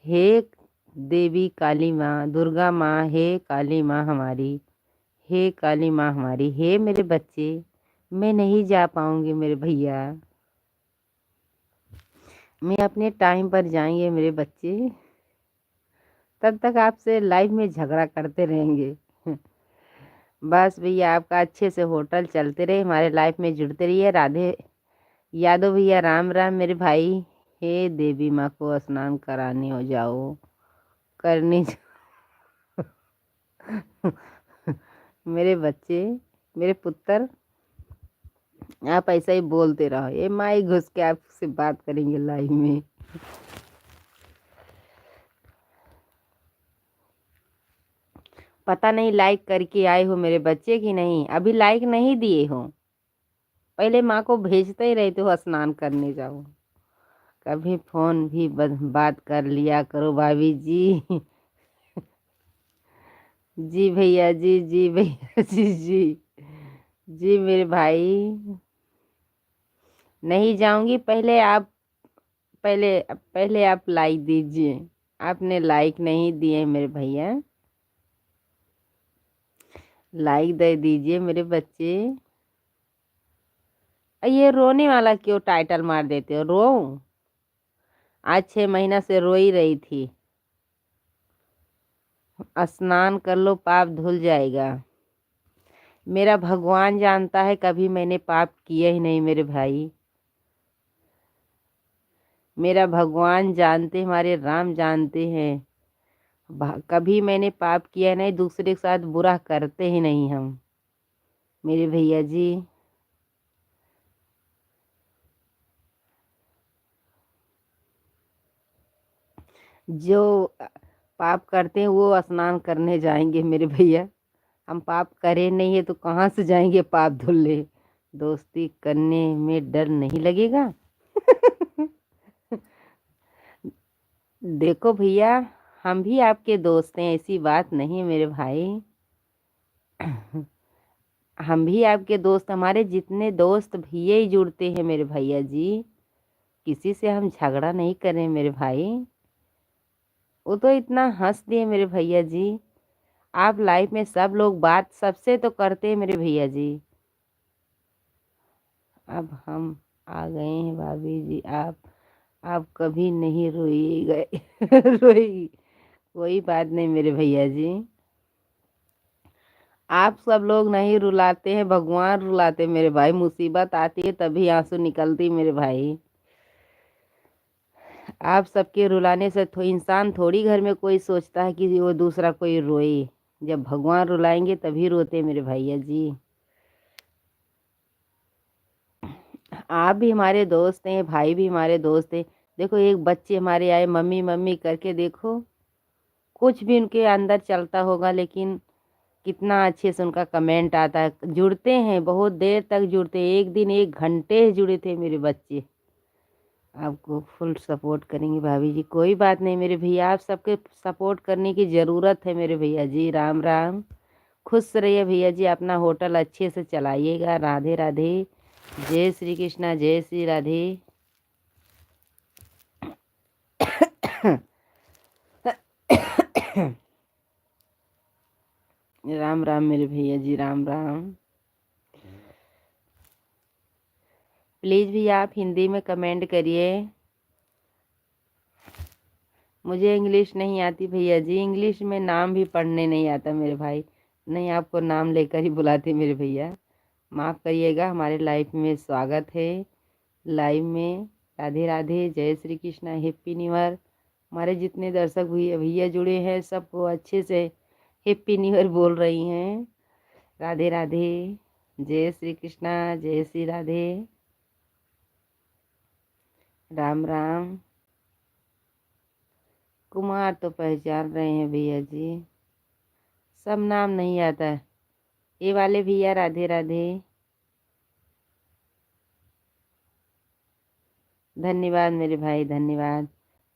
हे देवी काली माँ दुर्गा माँ, हे काली माँ हमारी, हे काली माँ हमारी। हे मेरे बच्चे, मैं नहीं जा पाऊंगी मेरे भैया, मैं अपने टाइम पर जाएंगे मेरे बच्चे। तब तक आपसे लाइफ में झगड़ा करते रहेंगे। बस भैया आपका अच्छे से होटल चलते रहे, हमारे लाइफ में जुड़ते रहिए। राधे यादव भैया राम राम मेरे भाई। हे देवी माँ को स्नान कराने हो जाओ, करने मेरे बच्चे, मेरे पुत्र, आप ऐसा ही बोलते रहो। ये माई घुस के आपसे बात करेंगे लाइव में। पता नहीं लाइक करके आए हो मेरे बच्चे की नहीं, अभी लाइक नहीं दिए हो। पहले माँ को भेजते ही रहते हो स्नान करने जाओ। कभी फोन भी बात कर लिया करो भाभी जी। जी भैया जी, जी भैया जी, जी जी मेरे भाई। नहीं जाऊंगी, पहले आप, पहले पहले आप लाइक दीजिए। आपने लाइक नहीं दिए मेरे भैया, लाइक दे दीजिए मेरे बच्चे। ये रोने वाला क्यों टाइटल मार देते हो? रो, आज 6 महीना से रो ही रही थी। स्नान कर लो, पाप धुल जाएगा। मेरा भगवान जानता है कभी मैंने पाप किया ही नहीं मेरे भाई। मेरा भगवान जानते, हमारे राम जानते हैं, कभी मैंने पाप किया नहीं, दूसरे के साथ बुरा करते ही नहीं हम मेरे भैया जी। जो पाप करते हैं वो स्नान करने जाएंगे मेरे भैया। हम पाप करे नहीं है तो कहाँ से जाएंगे पाप धुलने? दोस्ती करने में डर नहीं लगेगा? देखो भैया, हम भी आपके दोस्त हैं, ऐसी बात नहीं है मेरे भाई। हम भी आपके दोस्त, हमारे जितने दोस्त भी यही जुड़ते हैं मेरे भैया जी। किसी से हम झगड़ा नहीं करें मेरे भाई। वो तो इतना हंस दिए मेरे भैया जी। आप लाइफ में सब लोग बात सबसे तो करते हैं मेरे भैया जी। अब हम आ गए हैं भाभी जी। आप कभी नहीं रोइएगा। रोई, कोई बात नहीं मेरे भैया जी। आप सब लोग नहीं रुलाते हैं, भगवान रुलाते मेरे भाई। मुसीबत आती है तभी आंसू निकलती मेरे भाई। आप सबके रुलाने से इंसान थोड़ी घर में कोई सोचता है कि वो दूसरा कोई रोए। जब भगवान रुलाएंगे तभी रोते मेरे भैया जी। आप भी हमारे दोस्त हैं, भाई भी हमारे दोस्त हैं। देखो एक बच्चे हमारे आए मम्मी मम्मी करके, देखो कुछ भी उनके अंदर चलता होगा, लेकिन कितना अच्छे से उनका कमेंट आता है। जुड़ते हैं, बहुत देर तक जुड़ते हैं, एक दिन 1 घंटे जुड़े थे मेरे बच्चे। आपको फुल सपोर्ट करेंगे भाभी जी, कोई बात नहीं मेरे भैया। आप सबके सपोर्ट करने की ज़रूरत है मेरे भैया जी। राम राम, खुश रहिए भैया जी, अपना होटल अच्छे से चलाइएगा। राधे राधे, जय श्री कृष्णा, जय श्री राधे। राम राम मेरे भैया जी, राम राम। प्लीज़ भैया आप हिंदी में कमेंट करिए। मुझे इंग्लिश नहीं आती भैया जी, इंग्लिश में नाम भी पढ़ने नहीं आता मेरे भाई। नहीं, आपको नाम लेकर ही बुलाते मेरे भैया, माफ़ करिएगा। हमारे लाइफ में स्वागत है, लाइव में। राधे राधे, जय Shri Krishna, happy New year. हमारे जितने दर्शक भैया भैया जुड़े हैं सबको अच्छे से हैप्पी न्यू ईयर बोल रही हैं। राधे राधे, जय श्री कृष्णा, जय श्री राधे, राम राम। कुमार तो पहचान रहे हैं भैया जी, सब नाम नहीं आता है। ये वाले भैया राधे राधे, धन्यवाद मेरे भाई, धन्यवाद।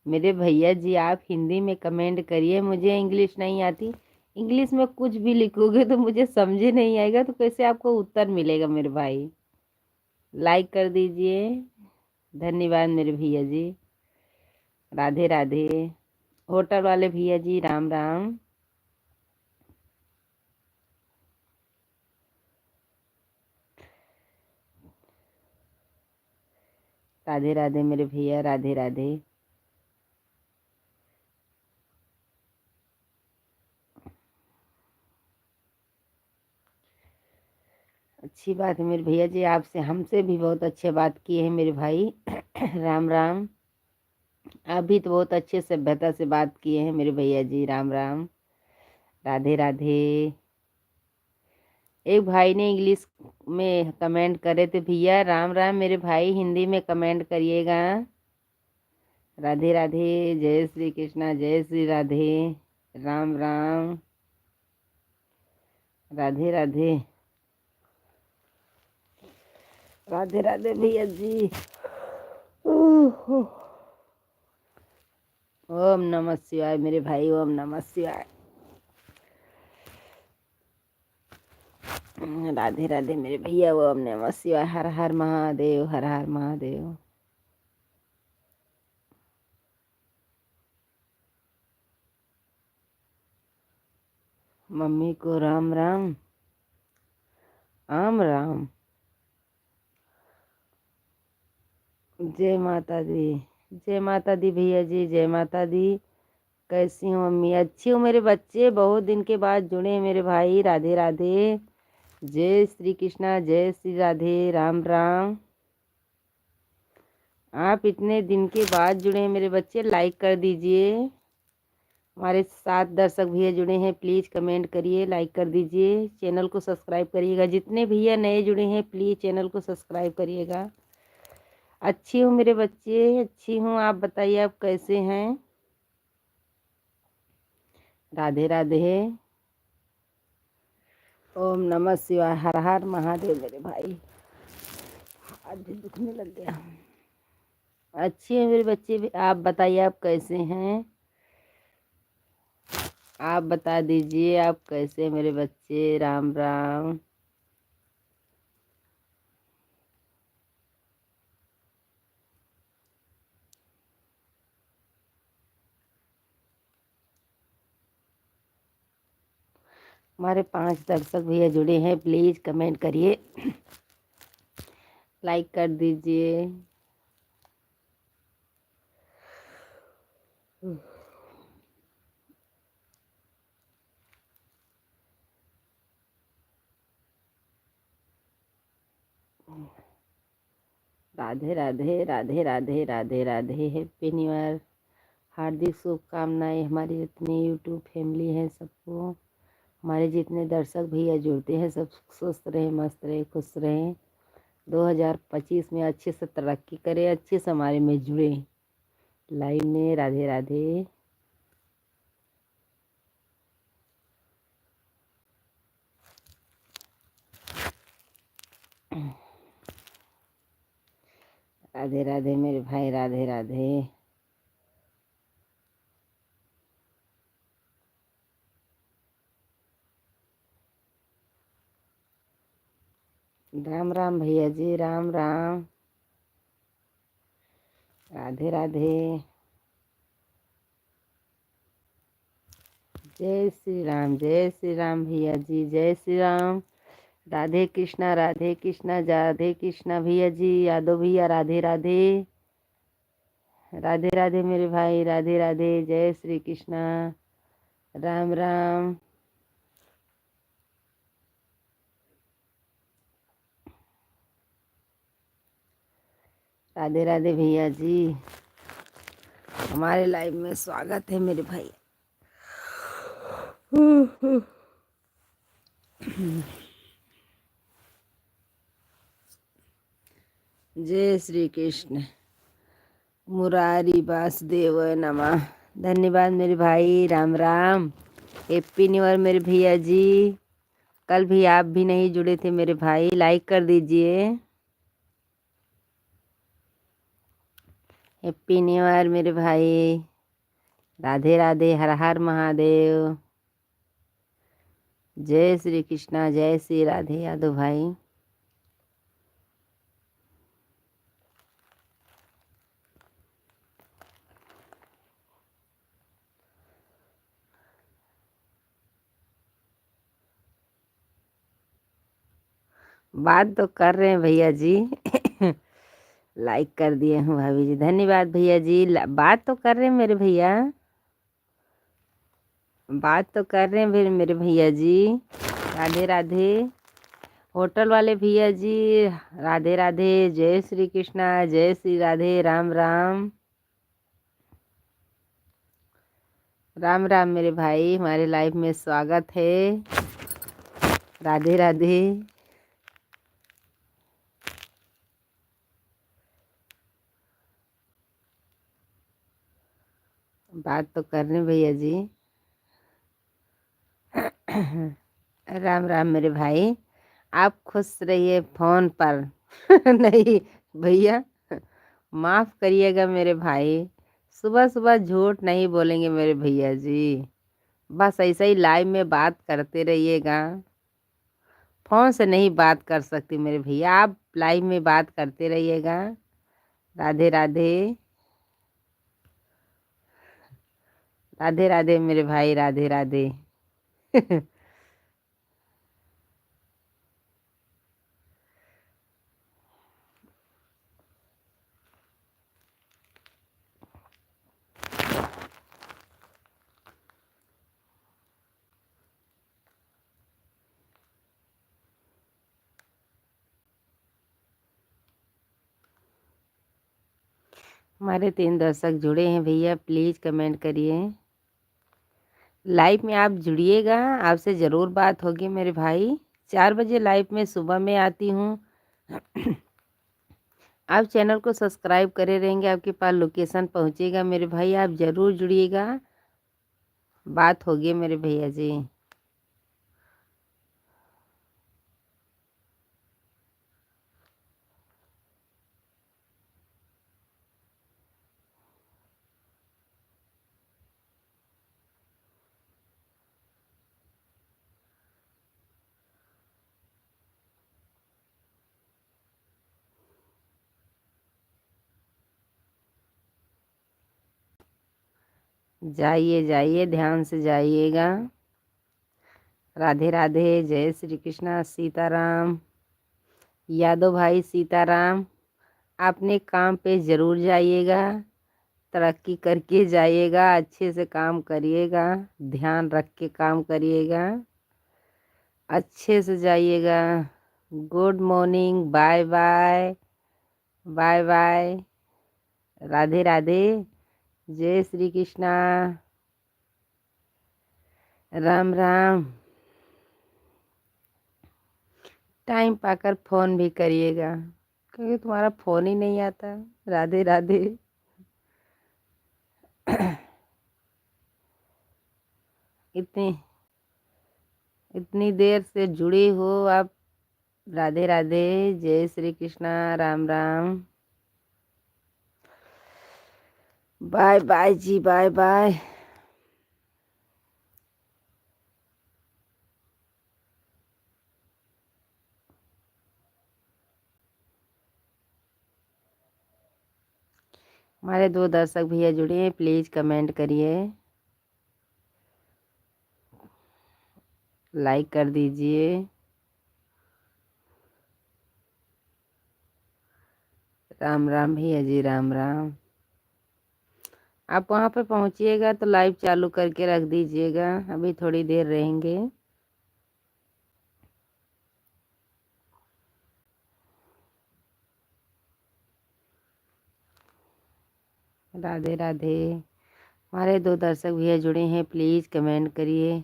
मेरे भैया जी आप हिंदी में कमेंट करिए, मुझे इंग्लिश नहीं आती। इंग्लिश में कुछ भी लिखोगे तो मुझे समझे नहीं आएगा, तो कैसे आपको उत्तर मिलेगा मेरे भाई। लाइक कर दीजिए, धन्यवाद मेरे भैया जी, राधे राधे। होटल वाले भैया जी राम राम। राधे राधे मेरे भैया, राधे राधे। अच्छी बात है मेरे भैया जी, आपसे हमसे भी बहुत अच्छे बात किए हैं मेरे भाई। राम राम। आप भी तो बहुत अच्छे सभ्यता से बात किए हैं मेरे भैया जी, राम राम, राधे राधे। एक भाई ने इंग्लिश में कमेंट करे थे, भैया राम राम मेरे भाई हिंदी में कमेंट करिएगा। राधे राधे, जय श्री कृष्णा, जय श्री राधे, राम राम, राधे राधे, राधे राधे भैया जी। ओम नमः शिवाय मेरे भाई, ओम नमः शिवाय। राधे राधे मेरे भैया, ओम नमः शिवाय। हर हर महादेव, हर हर महादेव। मम्मी को राम राम, आम राम। जय माता दी, जय माता दी भैया जी, जय माता दी। कैसी हूँ मम्मी? अच्छी हूँ मेरे बच्चे, बहुत दिन के बाद जुड़े मेरे भाई, राधे राधे, जय श्री कृष्णा, जय श्री राधे, राम राम। आप इतने दिन के बाद जुड़े हैं मेरे बच्चे, लाइक कर दीजिए। हमारे 7 दर्शक भैया जुड़े हैं, प्लीज़ कमेंट करिए, लाइक कर दीजिए, चैनल को सब्सक्राइब करिएगा। जितने भैया नए जुड़े हैं प्लीज़ चैनल को सब्सक्राइब करिएगा। अच्छी हूँ मेरे बच्चे, अच्छी हूँ। आप बताइए आप कैसे हैं? राधे राधे, ओम नमः शिवाय, हर हर महादेव मेरे भाई। आज भी दुखने लग गया। अच्छी है मेरे बच्चे भी। आप बताइए आप कैसे हैं? आप बता दीजिए आप कैसे हैं मेरे बच्चे, राम राम। हमारे 5 दर्शक भैया जुड़े हैं, प्लीज़ कमेंट करिए, लाइक कर दीजिए। Radhe Radhe, Radhe Radhe, Radhe Radhe, happy New Year. हार्दिक शुभकामनाएं हमारी जितनी यूट्यूब फैमिली है सबको। हमारे जितने दर्शक भैया जुड़ते हैं सब स्वस्थ रहे, मस्त रहे, खुश रहें। 2025 में अच्छे से तरक्की करें, अच्छे से हमारे में जुड़े लाइव में। राधे राधे, राधे राधे मेरे भाई, राधे राधे। राम राम भैया जी, राम राम, राधे राधे, जय श्री राम, जय श्री राम भैया जी, जय श्री राम। राधे कृष्णा राधे कृष्णा भैया जी, यादव भैया राधे राधे। राधे राधे मेरे भाई, राधे राधे, जय श्री कृष्णा, राम राम। राधे राधे भैया जी, हमारे लाइव में स्वागत है मेरे भाई। जय श्री कृष्ण, मुरारी वासुदेव नमः। धन्यवाद मेरे भाई, Ram Ram, happy New year मेरे भैया जी। कल भी आप भी नहीं जुड़े थे मेरे भाई, लाइक कर दीजिए। हैप्पी न्यू ईयर मेरे भाई, राधे राधे, हर हर महादेव, जय श्री कृष्णा, जय श्री राधे यादव भाई। बात तो कर रहे हैं भैया जी। लाइक कर दिए हूँ भाभी जी, धन्यवाद भैया जी। बात तो कर रहे हैं मेरे भैया, बात तो कर रहे हैं मेरे भैया जी। राधे राधे होटल वाले भैया जी, राधे राधे, जय श्री कृष्णा, जय श्री राधे, राम राम। राम राम मेरे भाई, हमारे लाइव में स्वागत है। राधे राधे। बात तो करने भैया जी। राम राम मेरे भाई, आप खुश रहिए फोन पर। नहीं भैया, माफ करिएगा मेरे भाई, सुबह सुबह झूठ नहीं बोलेंगे मेरे भैया जी। बस ऐसे ही लाइव में बात करते रहिएगा, फोन से नहीं बात कर सकती मेरे भैया, आप लाइव में बात करते रहिएगा। राधे राधे, राधे राधे मेरे भाई, राधे राधे। हमारे 3 दर्शक जुड़े हैं भैया, प्लीज़ कमेंट करिए। लाइव में आप जुड़िएगा, आपसे ज़रूर बात होगी मेरे भाई। 4 बजे लाइव में सुबह में आती हूँ। आप चैनल को सब्सक्राइब करे रहेंगे, आपके पास लोकेशन पहुँचेगा मेरे भाई, आप ज़रूर जुड़िएगा, बात होगी मेरे भैया जी। जाइए जाइए, ध्यान से जाइएगा। राधे राधे, जय श्री कृष्णा, सीताराम। यादव भाई सीताराम, अपने काम पे ज़रूर जाइएगा, तरक्की करके जाइएगा, अच्छे से काम करिएगा, ध्यान रख के काम करिएगा, अच्छे से जाइएगा। Good morning, bye bye, bye bye, Radhe Radhe, जय श्री कृष्णा, राम राम। टाइम पाकर फ़ोन भी करिएगा, क्योंकि तुम्हारा फ़ोन ही नहीं आता। राधे राधे। इतनी इतनी देर से जुड़ी हो आप। राधे राधे, जय श्री कृष्णा, राम राम, बाय बाय जी, बाय बाय। हमारे 2 दर्शक भैया जुड़े हैं, प्लीज़ कमेंट करिए, लाइक कर दीजिए। राम राम भैया जी, राम राम। आप वहाँ पे पहुँचिएगा तो लाइव चालू करके रख दीजिएगा, अभी थोड़ी देर रहेंगे। राधे राधे। हमारे 2 दर्शक भैया जुड़े हैं, प्लीज़ कमेंट करिए।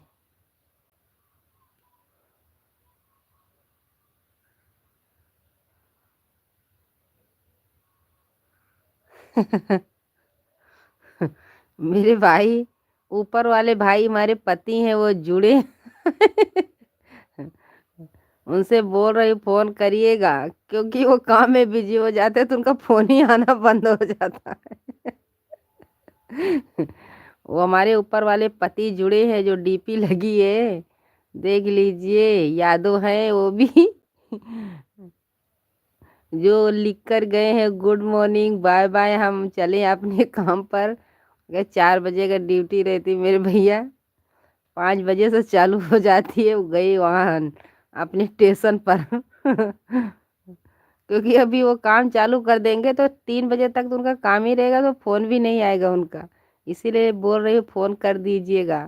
मेरे भाई, ऊपर वाले भाई हमारे पति हैं, वो जुड़े। उनसे बोल रही हूँ फ़ोन करिएगा, क्योंकि वो काम में बिजी हो जाते हैं तो उनका फ़ोन ही आना बंद हो जाता है। वो हमारे ऊपर वाले पति जुड़े हैं, जो डीपी लगी है, देख लीजिए, यादव है वो भी। जो लिख कर गए हैं गुड मॉर्निंग बाय बाय, हम चले अपने काम पर। अगर 4 बजे का ड्यूटी रहती मेरे भैया, 5 बजे से चालू हो जाती है, वो गई वहाँ अपने स्टेशन पर। क्योंकि अभी वो काम चालू कर देंगे तो 3 बजे तक तो उनका काम ही रहेगा, तो फ़ोन भी नहीं आएगा उनका। इसीलिए बोल रही हूँ फ़ोन कर दीजिएगा।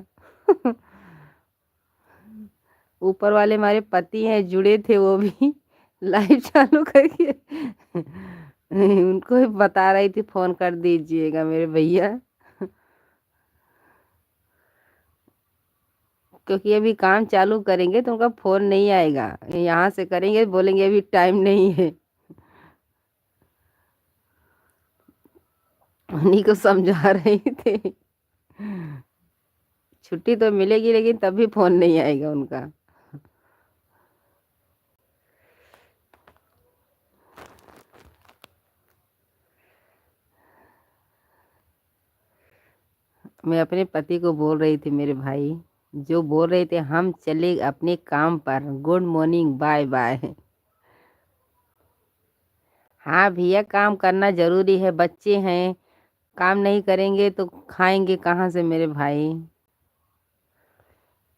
ऊपर वाले हमारे पति हैं, जुड़े थे वो भी। लाइव चालू करके उनको ही बता रही थी फ़ोन कर दीजिएगा मेरे भैया। क्योंकि अभी काम चालू करेंगे तो उनका फ़ोन नहीं आएगा, यहाँ से करेंगे बोलेंगे अभी टाइम नहीं है। उन्हीं को समझा रही थी। छुट्टी तो मिलेगी लेकिन तब भी फ़ोन नहीं आएगा उनका। मैं अपने पति को बोल रही थी मेरे भाई, जो बोल रहे थे हम चले अपने काम पर, गुड मॉर्निंग बाय बाय। हाँ भैया, काम करना ज़रूरी है, बच्चे हैं, काम नहीं करेंगे तो खाएंगे कहाँ से मेरे भाई।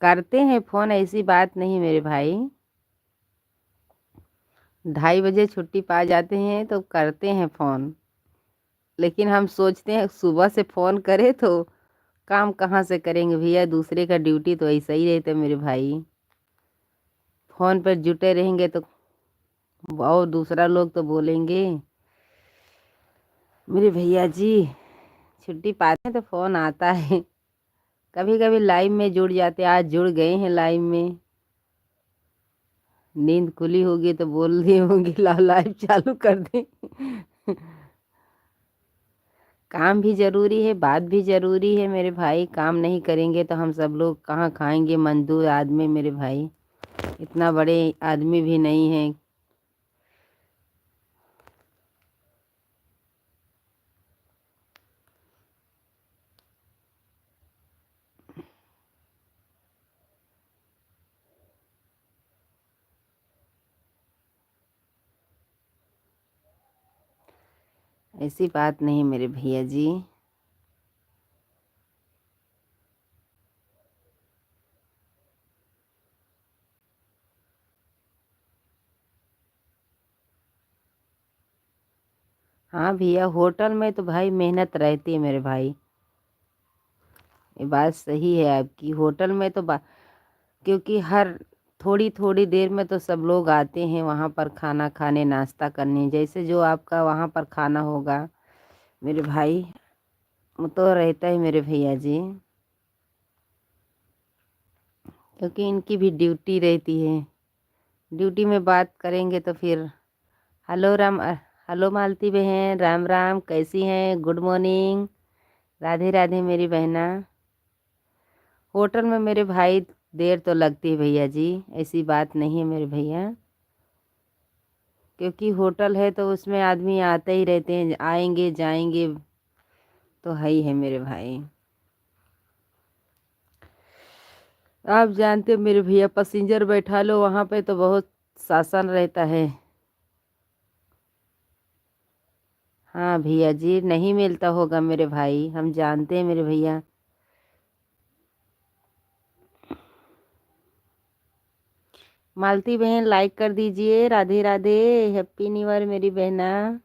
करते हैं फ़ोन, ऐसी बात नहीं मेरे भाई। 2:30 बजे छुट्टी पा जाते हैं तो करते हैं फ़ोन, लेकिन हम सोचते हैं सुबह से फ़ोन करें तो काम कहाँ से करेंगे भैया, दूसरे का ड्यूटी तो ऐसा ही रहता है मेरे भाई। फ़ोन पर जुटे रहेंगे तो और दूसरा लोग तो बोलेंगे मेरे भैया जी छुट्टी पाते हैं तो फ़ोन आता है। कभी कभी लाइव में जुड़ जाते, आज जुड़ गए हैं लाइव में। नींद खुली होगी तो बोल रही होंगी ला लाइव चालू कर दें। काम भी ज़रूरी है, बात भी ज़रूरी है मेरे भाई। काम नहीं करेंगे तो हम सब लोग कहाँ खाएंगे, मजदूर आदमी मेरे भाई, इतना बड़े आदमी भी नहीं है। ऐसी बात नहीं मेरे भैया जी। हाँ भैया, होटल में तो भाई मेहनत रहती है मेरे भाई, ये बात सही है आपकी। होटल में तो क्योंकि हर थोड़ी थोड़ी देर में तो सब लोग आते हैं वहाँ पर खाना खाने, नाश्ता करने, जैसे जो आपका वहाँ पर खाना होगा मेरे भाई, वो तो रहता है मेरे भैया जी। क्योंकि इनकी भी ड्यूटी रहती है, ड्यूटी में बात करेंगे तो फिर। हेलो हेलो मालती बहन, राम राम, कैसी हैं, गुड मॉर्निंग, राधे राधे मेरी बहना। होटल में मेरे भाई देर तो लगती है भैया जी, ऐसी बात नहीं है मेरे भैया। क्योंकि होटल है तो उसमें आदमी आते ही रहते हैं, आएंगे जाएंगे, तो है ही है मेरे भाई। आप जानते हो मेरे भैया, पैसेंजर बैठा लो वहाँ पे तो बहुत शासन रहता है। हाँ भैया जी, नहीं मिलता होगा मेरे भाई, हम जानते हैं मेरे भैया। मालती बहन लाइक कर दीजिए, Radhe Radhe, happy New year मेरी बहना।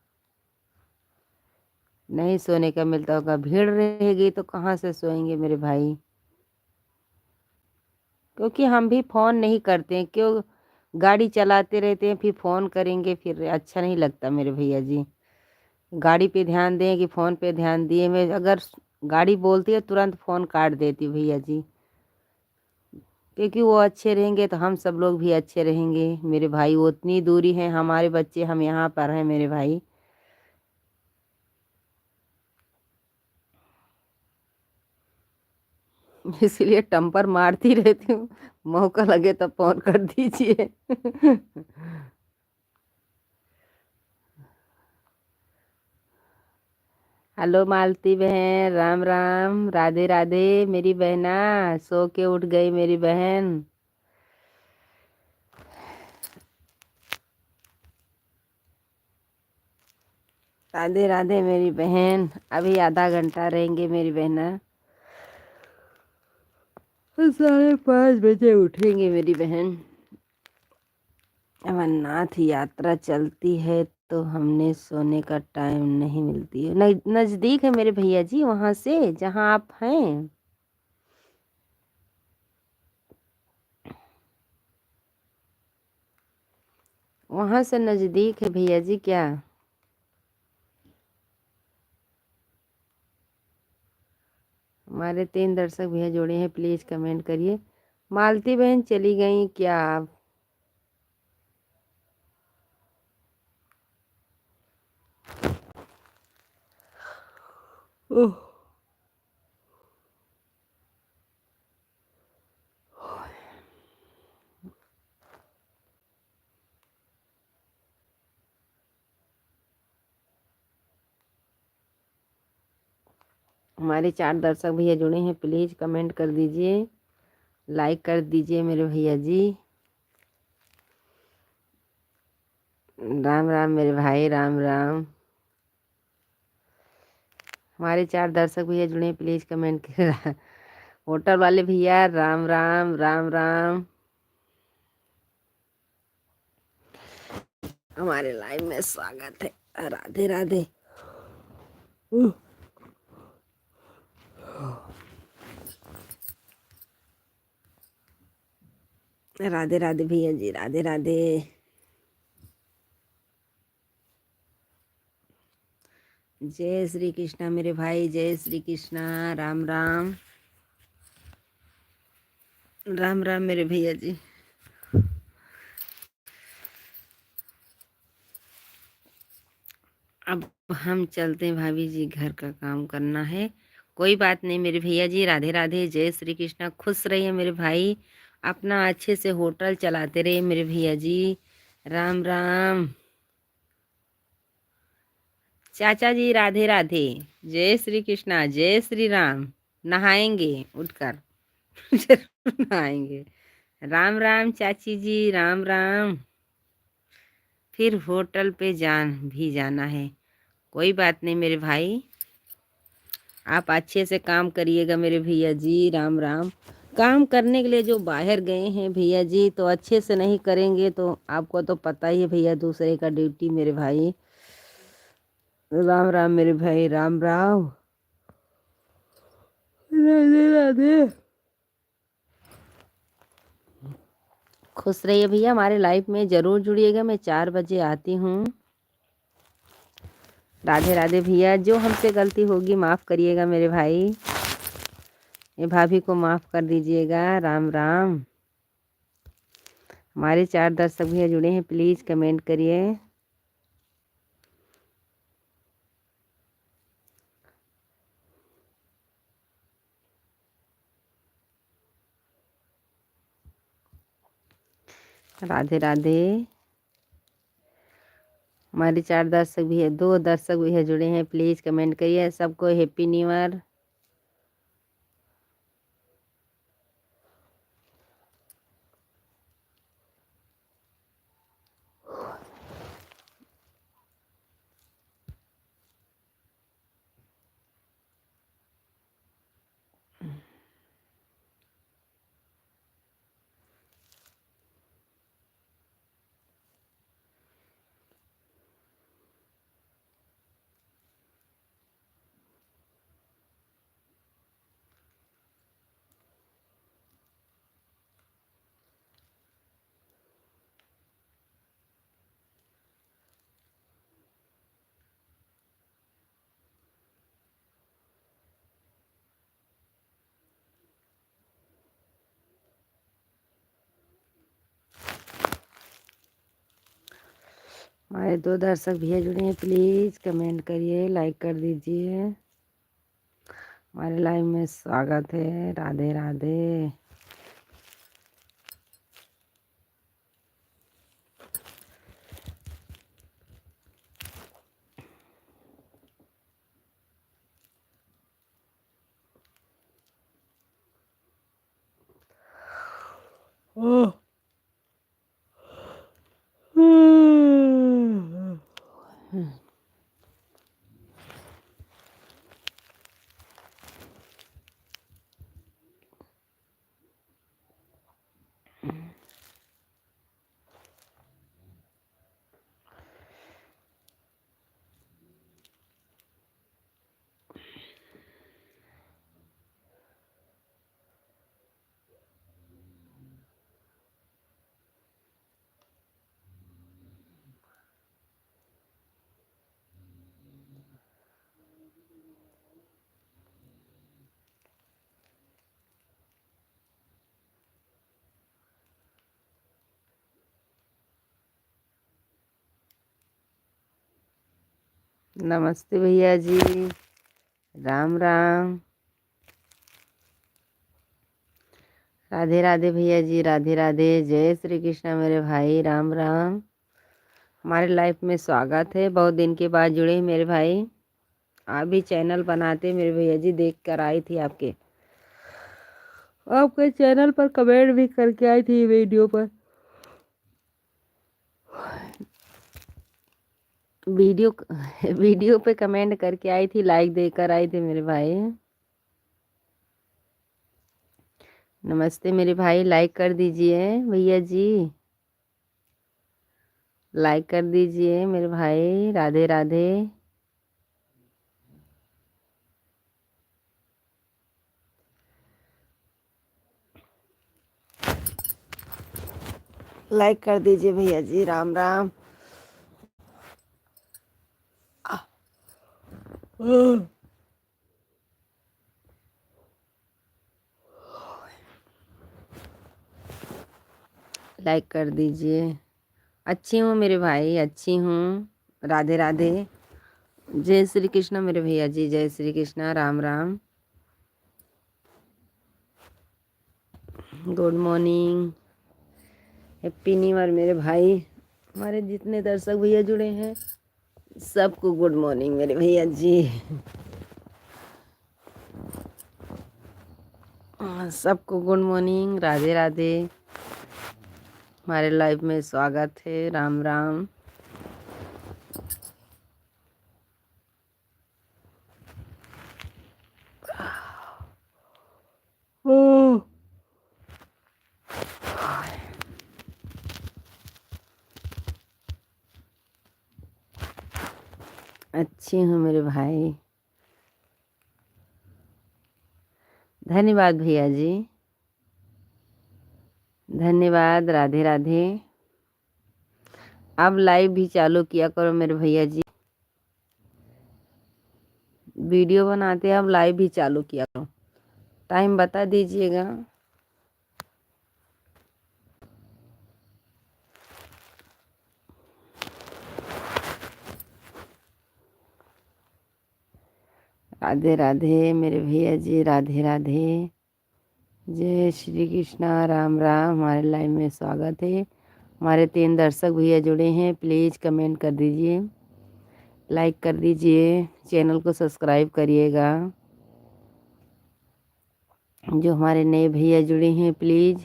नहीं सोने का मिलता होगा, भीड़ रहेगी तो कहाँ से सोएंगे मेरे भाई। क्योंकि हम भी फ़ोन नहीं करते हैं, क्यों गाड़ी चलाते रहते हैं फिर फ़ोन करेंगे, फिर अच्छा नहीं लगता मेरे भैया जी। गाड़ी पे ध्यान दें कि फ़ोन पे ध्यान दिए। मैं अगर गाड़ी बोलती है तुरंत फ़ोन काट देती हूँ भैया जी, क्योंकि वो अच्छे रहेंगे तो हम सब लोग भी अच्छे रहेंगे मेरे भाई। वो उतनी दूरी है, हमारे बच्चे हम यहाँ पर हैं मेरे भाई। इसलिए टम्पर मारती रहती हूँ, मौका लगे तो फ़ोन कर दीजिए। हेलो मालती बहन, राम राम, राधे राधे मेरी बहना। सो के उठ गई मेरी बहन। राधे राधे मेरी बहन। अभी आधा घंटा रहेंगे मेरी बहना, 5:30 बजे उठेंगे मेरी बहन। अमरनाथ यात्रा चलती है तो हमने सोने का टाइम नहीं मिलती है। नज़दीक है मेरे भैया जी वहाँ से जहाँ आप हैं, वहाँ से नज़दीक है भैया जी। क्या हमारे 3 दर्शक भैया जोड़े हैं, प्लीज़ कमेंट करिए। मालती बहन चली गई क्या आप? ओह, हमारे 4 दर्शक भैया जुड़े हैं, प्लीज़ कमेंट कर दीजिए, लाइक कर दीजिए मेरे भैया जी। राम राम मेरे भाई, राम राम। हमारे 4 दर्शक भैया जुड़े हैं, प्लीज़ कमेंट कर। होटल वाले भैया राम राम, राम राम। हमारे लाइव में स्वागत है, राधे राधे। उह, राधे राधे भैया जी, राधे राधे। जय श्री कृष्णा मेरे भाई, जय श्री कृष्णा, राम राम, राम राम मेरे भैया जी। अब हम चलते हैं भाभी जी, घर का काम करना है। कोई बात नहीं मेरे भैया जी, राधे राधे, जय श्री कृष्णा। खुश रहिए मेरे भाई, अपना अच्छे से होटल चलाते रहिए मेरे भैया जी। राम राम चाचा जी, राधे राधे, जय श्री कृष्णा, जय श्री राम। नहाएंगे उठकर। जरूर नहाएंगे। राम राम चाची जी, राम राम। फिर होटल पे भी जाना है। कोई बात नहीं मेरे भाई, आप अच्छे से काम करिएगा मेरे भैया जी, राम राम। काम करने के लिए जो बाहर गए हैं भैया जी, तो अच्छे से नहीं करेंगे तो आपको तो पता ही है भैया, दूसरे का ड्यूटी मेरे भाई। राम राम मेरे भाई, राम राम, राधे राधे। खुश रहिए भैया, हमारे लाइफ में ज़रूर जुड़िएगा। मैं 4 बजे आती हूँ। राधे राधे भैया, जो हमसे गलती होगी माफ़ करिएगा मेरे भाई। ये भाभी को माफ़ कर दीजिएगा, राम राम। हमारे 4 दर्शक भैया जुड़े हैं, प्लीज़ कमेंट करिए। राधे राधे। हमारे 4 दर्शक भैया, 2 दर्शक भैया जुड़े हैं, प्लीज़ कमेंट करिए। सबको हैप्पी न्यू ईयर। हमारे 2 दर्शक भैया जुड़े हैं, प्लीज़ कमेंट करिए, लाइक कर दीजिए। हमारे लाइव में स्वागत है। राधे राधे। ओह। नमस्ते भैया जी, राम राम। राधे राधे भैया जी, राधे राधे। जय श्री कृष्ण मेरे भाई, राम राम। हमारे लाइफ में स्वागत है। बहुत दिन के बाद जुड़े हैं मेरे भाई। आप भी चैनल बनाते मेरे भैया जी, देख कर आई थी आपके चैनल पर कमेंट भी करके आई थी वीडियो पर। वीडियो वीडियो पे कमेंट करके आई थी, लाइक देकर आई थी मेरे भाई। नमस्ते मेरे भाई, लाइक कर दीजिए भैया जी, लाइक कर दीजिए मेरे भाई। राधे राधे। लाइक कर दीजिए भैया जी, राम राम। लाइक कर दीजिए। अच्छी हूँ मेरे भाई, अच्छी हूँ। राधे राधे। जय श्री कृष्ण मेरे भैया जी, जय Shri Krishna, Ram Ram. Good morning, happy New year मेरे भाई। हमारे जितने दर्शक भैया जुड़े हैं सबको गुड मॉर्निंग मेरे भैया जी। सबको गुड मॉर्निंग, राधे राधे। हमारे लाइव में स्वागत है, राम राम। अच्छी हूँ मेरे भाई, धन्यवाद भैया जी, धन्यवाद। राधे राधे। अब लाइव भी चालू किया करो मेरे भैया जी, वीडियो बनाते अब लाइव भी चालू किया करो। टाइम बता दीजिएगा। राधे राधे मेरे भैया जी, राधे राधे। जय श्री कृष्णा, राम राम। हमारे लाइव में स्वागत है। हमारे 3 दर्शक भैया जुड़े हैं, प्लीज़ कमेंट कर दीजिए, लाइक कर दीजिए, चैनल को सब्सक्राइब करिएगा। जो हमारे नए भैया जुड़े हैं प्लीज़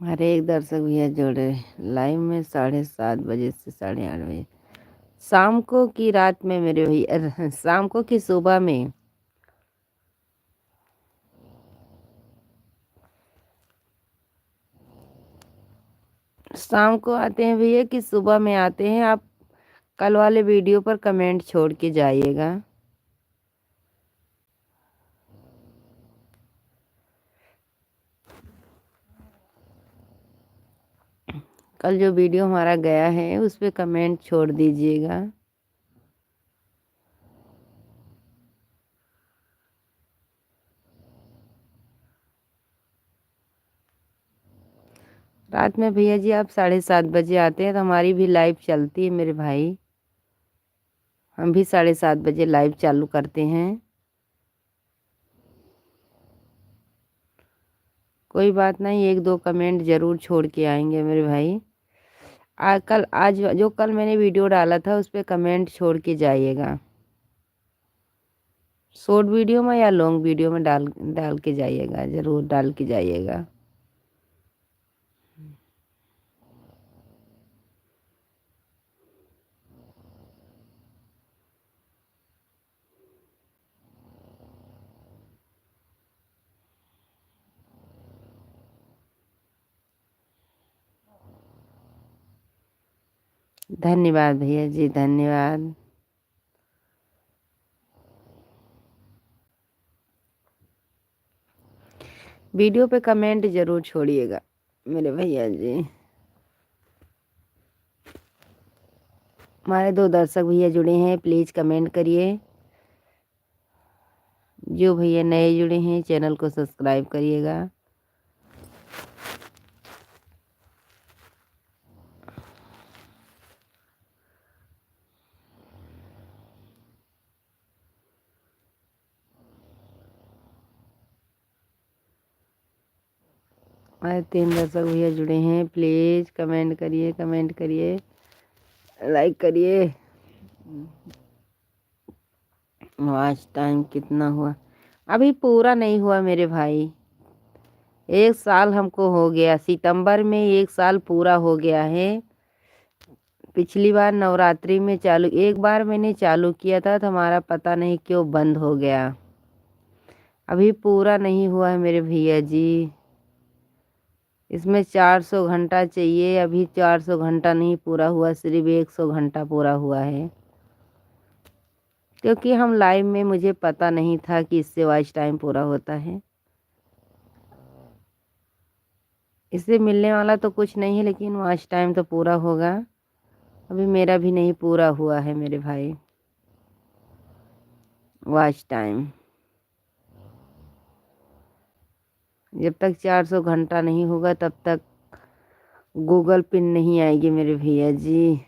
हमारे एक दर्शक भैया जुड़े लाइव में 7:30 बजे से 8:30 बजे। शाम को कि रात में मेरे भैया, शाम को कि सुबह में? शाम को आते हैं भैया कि सुबह में आते हैं? आप कल वाले वीडियो पर कमेंट छोड़ के जाइएगा। कल जो वीडियो हमारा गया है उस पर कमेंट छोड़ दीजिएगा। रात में भैया जी आप 7:30 बजे आते हैं तो हमारी भी लाइव चलती है मेरे भाई। हम भी 7:30 बजे लाइव चालू करते हैं। कोई बात नहीं, 1-2 कमेंट ज़रूर छोड़ के आएंगे मेरे भाई। आज जो कल मैंने वीडियो डाला था उस पर कमेंट छोड़ के जाइएगा। शॉर्ट वीडियो में या लॉन्ग वीडियो में डाल डाल के जाइएगा, ज़रूर डाल के जाइएगा। धन्यवाद भैया जी, धन्यवाद। वीडियो पे कमेंट ज़रूर छोड़िएगा मेरे भैया जी। हमारे 2 दर्शक भैया जुड़े हैं, प्लीज़ कमेंट करिए। जो भैया नए जुड़े हैं चैनल को सब्सक्राइब करिएगा। हमारे 3 दर्शक भैया जुड़े हैं, प्लीज़ कमेंट करिए, कमेंट करिए, लाइक करिए। वॉच टाइम कितना हुआ? अभी पूरा नहीं हुआ मेरे भाई। 1 साल हमको हो गया, सितंबर में 1 साल पूरा हो गया है। पिछली बार नवरात्रि में चालू, एक बार मैंने चालू किया था तो हमारा पता नहीं क्यों बंद हो गया। अभी पूरा नहीं हुआ है मेरे भैया जी। इसमें 400 घंटा चाहिए, अभी 400 घंटा नहीं पूरा हुआ, सिर्फ 100 घंटा पूरा हुआ है। क्योंकि हम लाइव में, मुझे पता नहीं था कि इससे वॉच टाइम पूरा होता है। इससे मिलने वाला तो कुछ नहीं है, लेकिन वॉच टाइम तो पूरा होगा। अभी मेरा भी नहीं पूरा हुआ है मेरे भाई वॉच टाइम। जब तक 400 घंटा नहीं होगा तब तक गूगल पिन नहीं आएगी मेरे भैया जी।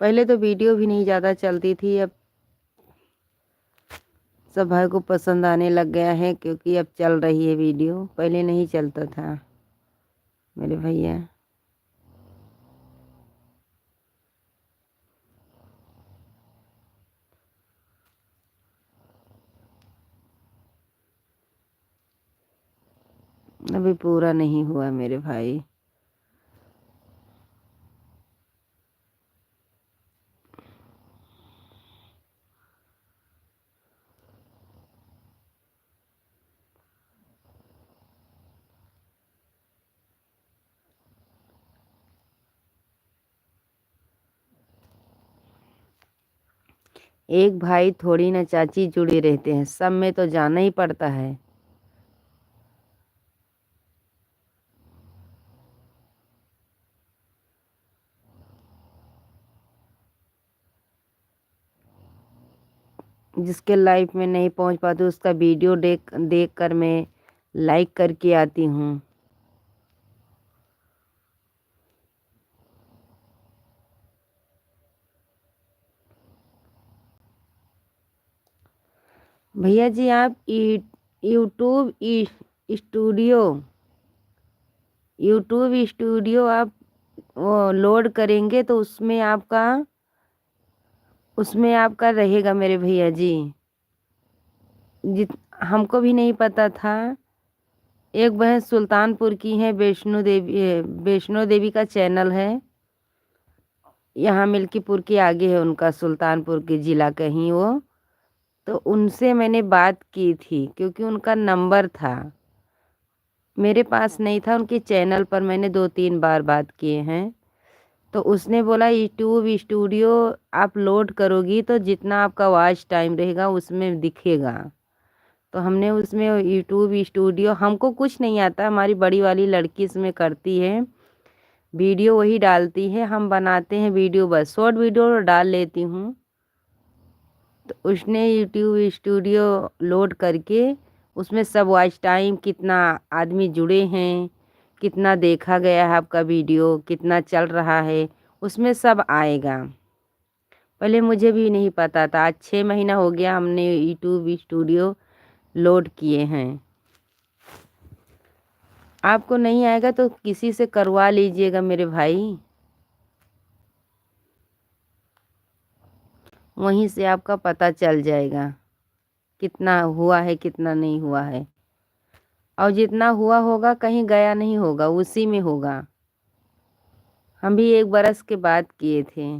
पहले तो वीडियो भी नहीं ज़्यादा चलती थी, अब सब भाई को पसंद आने लग गया है, क्योंकि अब चल रही है वीडियो, पहले नहीं चलता था मेरे भैया। अभी पूरा नहीं हुआ मेरे भाई। एक भाई थोड़ी ना चाची जुड़े रहते हैं, सब में तो जाना ही पड़ता है। जिसके लाइफ में नहीं पहुंच पाती उसका वीडियो देख देख कर मैं लाइक करके आती हूँ। भैया जी आप यूट्यूब स्टूडियो यूट्यूब स्टूडियो आप वो लोड करेंगे तो उसमें आपका रहेगा मेरे भैया जी। जित हमको भी नहीं पता था। एक बहन सुल्तानपुर की है, वैष्णो देवी का चैनल है, यहाँ मिल्कीपुर के आगे है उनका, सुल्तानपुर के ज़िला कहीं वो। तो उनसे मैंने बात की थी क्योंकि उनका नंबर था, मेरे पास नहीं था। उनके चैनल पर मैंने 2-3 बार बात किए हैं। तो उसने बोला यूट्यूब स्टूडियो आप लोड करोगी तो जितना आपका वॉच टाइम रहेगा उसमें दिखेगा। तो हमने उसमें यूट्यूब स्टूडियो, हमको कुछ नहीं आता, हमारी बड़ी वाली लड़की इसमें करती है, वीडियो वही डालती है, हम बनाते हैं वीडियो, बस शॉर्ट वीडियो डाल लेती हूँ। तो उसने यूट्यूब स्टूडियो लोड करके उसमें सब वॉच टाइम, कितना आदमी जुड़े हैं, कितना देखा गया है आपका वीडियो, कितना चल रहा है, उसमें सब आएगा। पहले मुझे भी नहीं पता था, आज 6 महीना हो गया हमने यूट्यूब स्टूडियो लोड किए हैं। आपको नहीं आएगा तो किसी से करवा लीजिएगा मेरे भाई, वहीं से आपका पता चल जाएगा कितना हुआ है कितना नहीं हुआ है। और जितना हुआ होगा कहीं गया नहीं होगा, उसी में होगा। हम भी 1 बरस के बाद किए थे।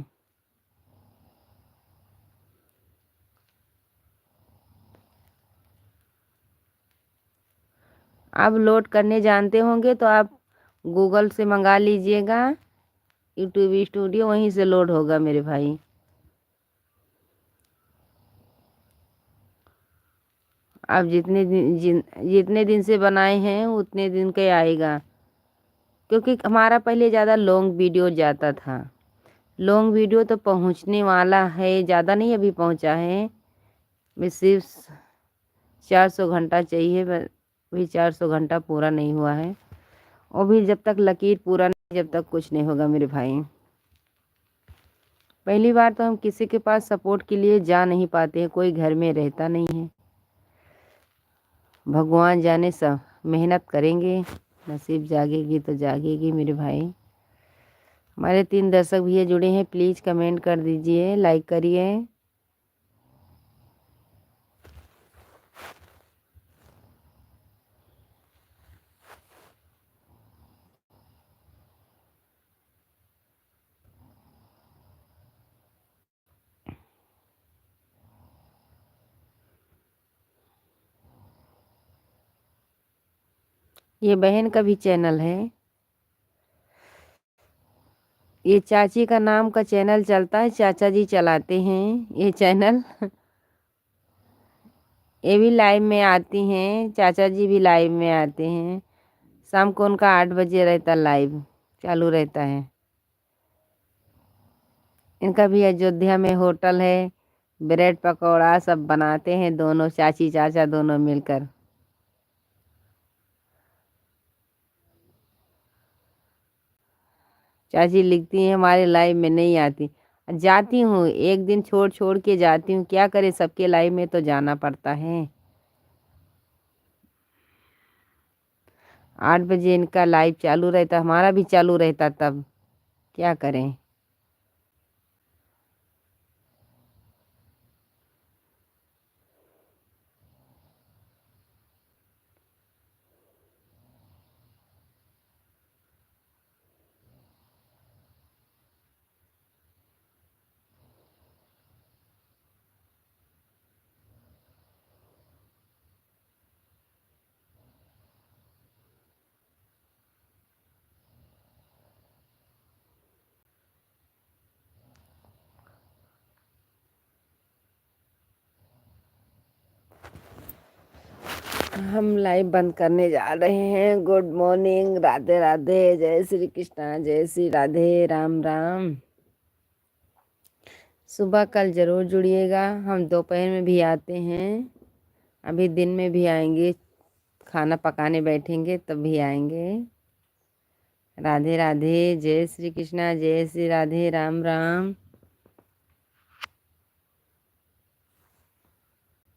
आप लोड करने जानते होंगे तो आप गूगल से मंगा लीजिएगा यूट्यूब स्टूडियो, वहीं से लोड होगा मेरे भाई। आप जितने दिन से बनाए हैं उतने दिन का आएगा, क्योंकि हमारा पहले ज़्यादा लॉन्ग वीडियो जाता था। लॉन्ग वीडियो तो पहुंचने वाला है, ज़्यादा नहीं अभी पहुंचा है, बस सिर्फ 400 घंटा चाहिए, बस भी 400 घंटा पूरा नहीं हुआ है। और भी जब तक लकीर पूरा नहीं, जब तक कुछ नहीं होगा मेरे भाई। पहली बार तो हम किसी के पास सपोर्ट के लिए जा नहीं पाते हैं, कोई घर में रहता नहीं है। भगवान जाने, सब मेहनत करेंगे, नसीब जागेगी तो जागेगी मेरे भाई। हमारे 3 दर्शक भैया जुड़े हैं, प्लीज़ कमेंट कर दीजिए, लाइक करिए। ये बहन का भी चैनल है, ये चाची का नाम का चैनल चलता है, चाचा जी चलाते हैं ये चैनल। ये भी लाइव में आती हैं, चाचा जी भी लाइव में आते हैं। शाम को उनका 8 बजे रहता, लाइव चालू रहता है। इनका भी अयोध्या में होटल है, ब्रेड पकौड़ा सब बनाते हैं दोनों चाची चाचा दोनों मिलकर। चाची लिखती हैं हमारे लाइव में नहीं आती, जाती हूँ एक दिन छोड़ छोड़ के जाती हूँ, क्या करे, सबके लाइव में तो जाना पड़ता है। 8 बजे इनका लाइव चालू रहता, हमारा भी चालू रहता, तब क्या करें। हम लाइव बंद करने जा रहे हैं। गुड मॉर्निंग, राधे राधे, जय श्री कृष्णा, जय श्री राधे, राम राम। सुबह कल ज़रूर जुड़िएगा, हम दोपहर में भी आते हैं, अभी दिन में भी आएंगे, खाना पकाने बैठेंगे तब भी आएंगे। राधे राधे, जय श्री कृष्णा, जय श्री राधे, राम राम।